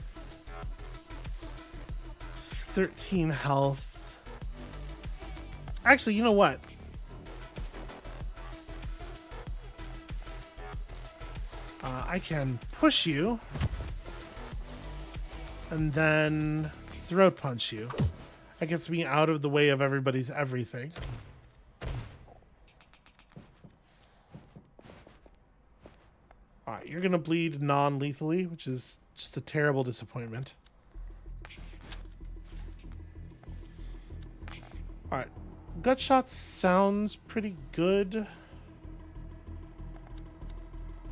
13 health. Actually, you know what? I can push you and then throat punch you. That gets me out of the way of everybody's everything. Alright, you're going to bleed non-lethally, which is just a terrible disappointment. Alright, gut shot sounds pretty good.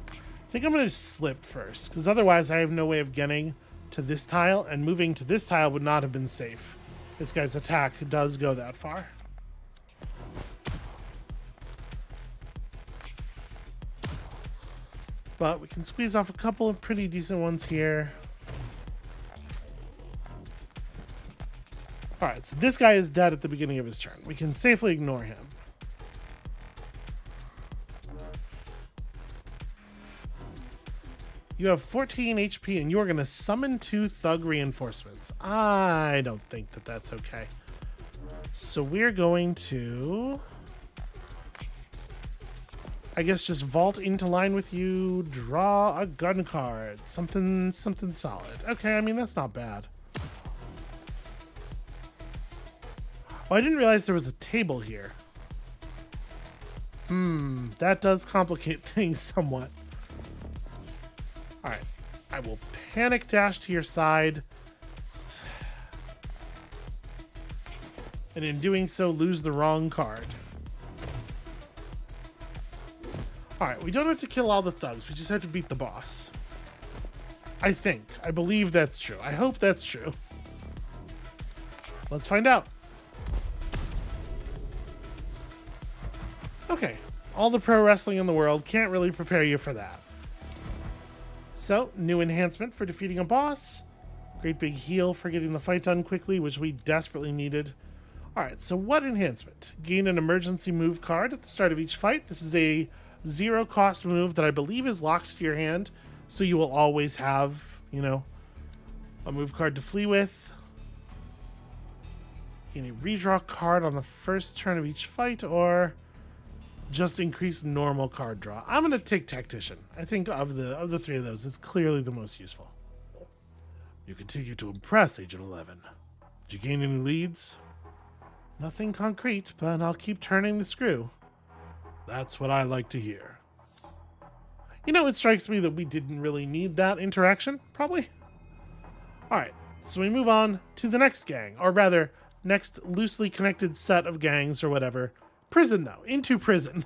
I think I'm going to slip first, because otherwise I have no way of getting to this tile, and moving to this tile would not have been safe. This guy's attack does go that far. But we can squeeze off a couple of pretty decent ones here. Alright, so this guy is dead at the beginning of his turn. We can safely ignore him. You have 14 HP and you're going to summon 2 thug reinforcements. I don't think that that's okay. So we're going to, I guess, just vault into line with you, draw a gun card. Something solid. Okay, I mean, that's not bad. Oh, I didn't realize there was a table here. That does complicate things somewhat. Alright, I will panic dash to your side. And in doing so, lose the wrong card. Alright, we don't have to kill all the thugs. We just have to beat the boss. I think. I believe that's true. I hope that's true. Let's find out. Okay, all the pro wrestling in the world can't really prepare you for that. So, new enhancement for defeating a boss. Great big heal for getting the fight done quickly, which we desperately needed. Alright, so what enhancement? Gain an emergency move card at the start of each fight. This is a 0 cost move that I believe is locked to your hand, so you will always have, you know, a move card to flee with. Gain a redraw card on the first turn of each fight, or just increase normal card draw. I'm going to take Tactician. I think of the 3 of those, it's clearly the most useful. You continue to impress, Agent 11. Did you gain any leads? Nothing concrete, but I'll keep turning the screw. That's what I like to hear. You know, it strikes me that we didn't really need that interaction, probably. Alright, so we move on to the next gang, or rather, next loosely connected set of gangs or whatever. Prison, though. Into prison.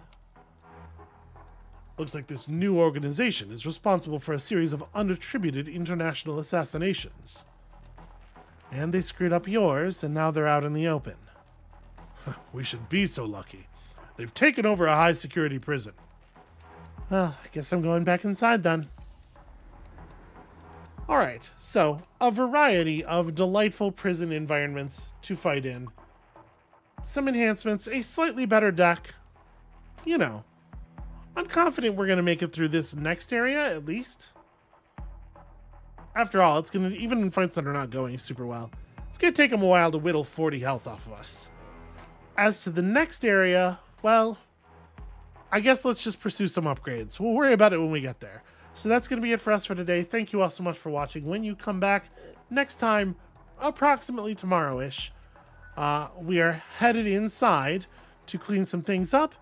Looks like this new organization is responsible for a series of unattributed international assassinations. And they screwed up yours, and now they're out in the open. We should be so lucky. They've taken over a high-security prison. Well, I guess I'm going back inside then. Alright, so a variety of delightful prison environments to fight in. Some enhancements, a slightly better deck. You know, I'm confident we're going to make it through this next area, at least. After all, it's going to, even in fights that are not going super well, it's going to take them a while to whittle 40 health off of us. As to the next area, well, I guess let's just pursue some upgrades. We'll worry about it when we get there. So that's going to be it for us for today. Thank you all so much for watching. When you come back next time, approximately tomorrow-ish, we are headed inside to clean some things up,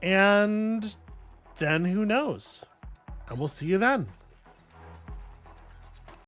and then who knows? And we'll see you then.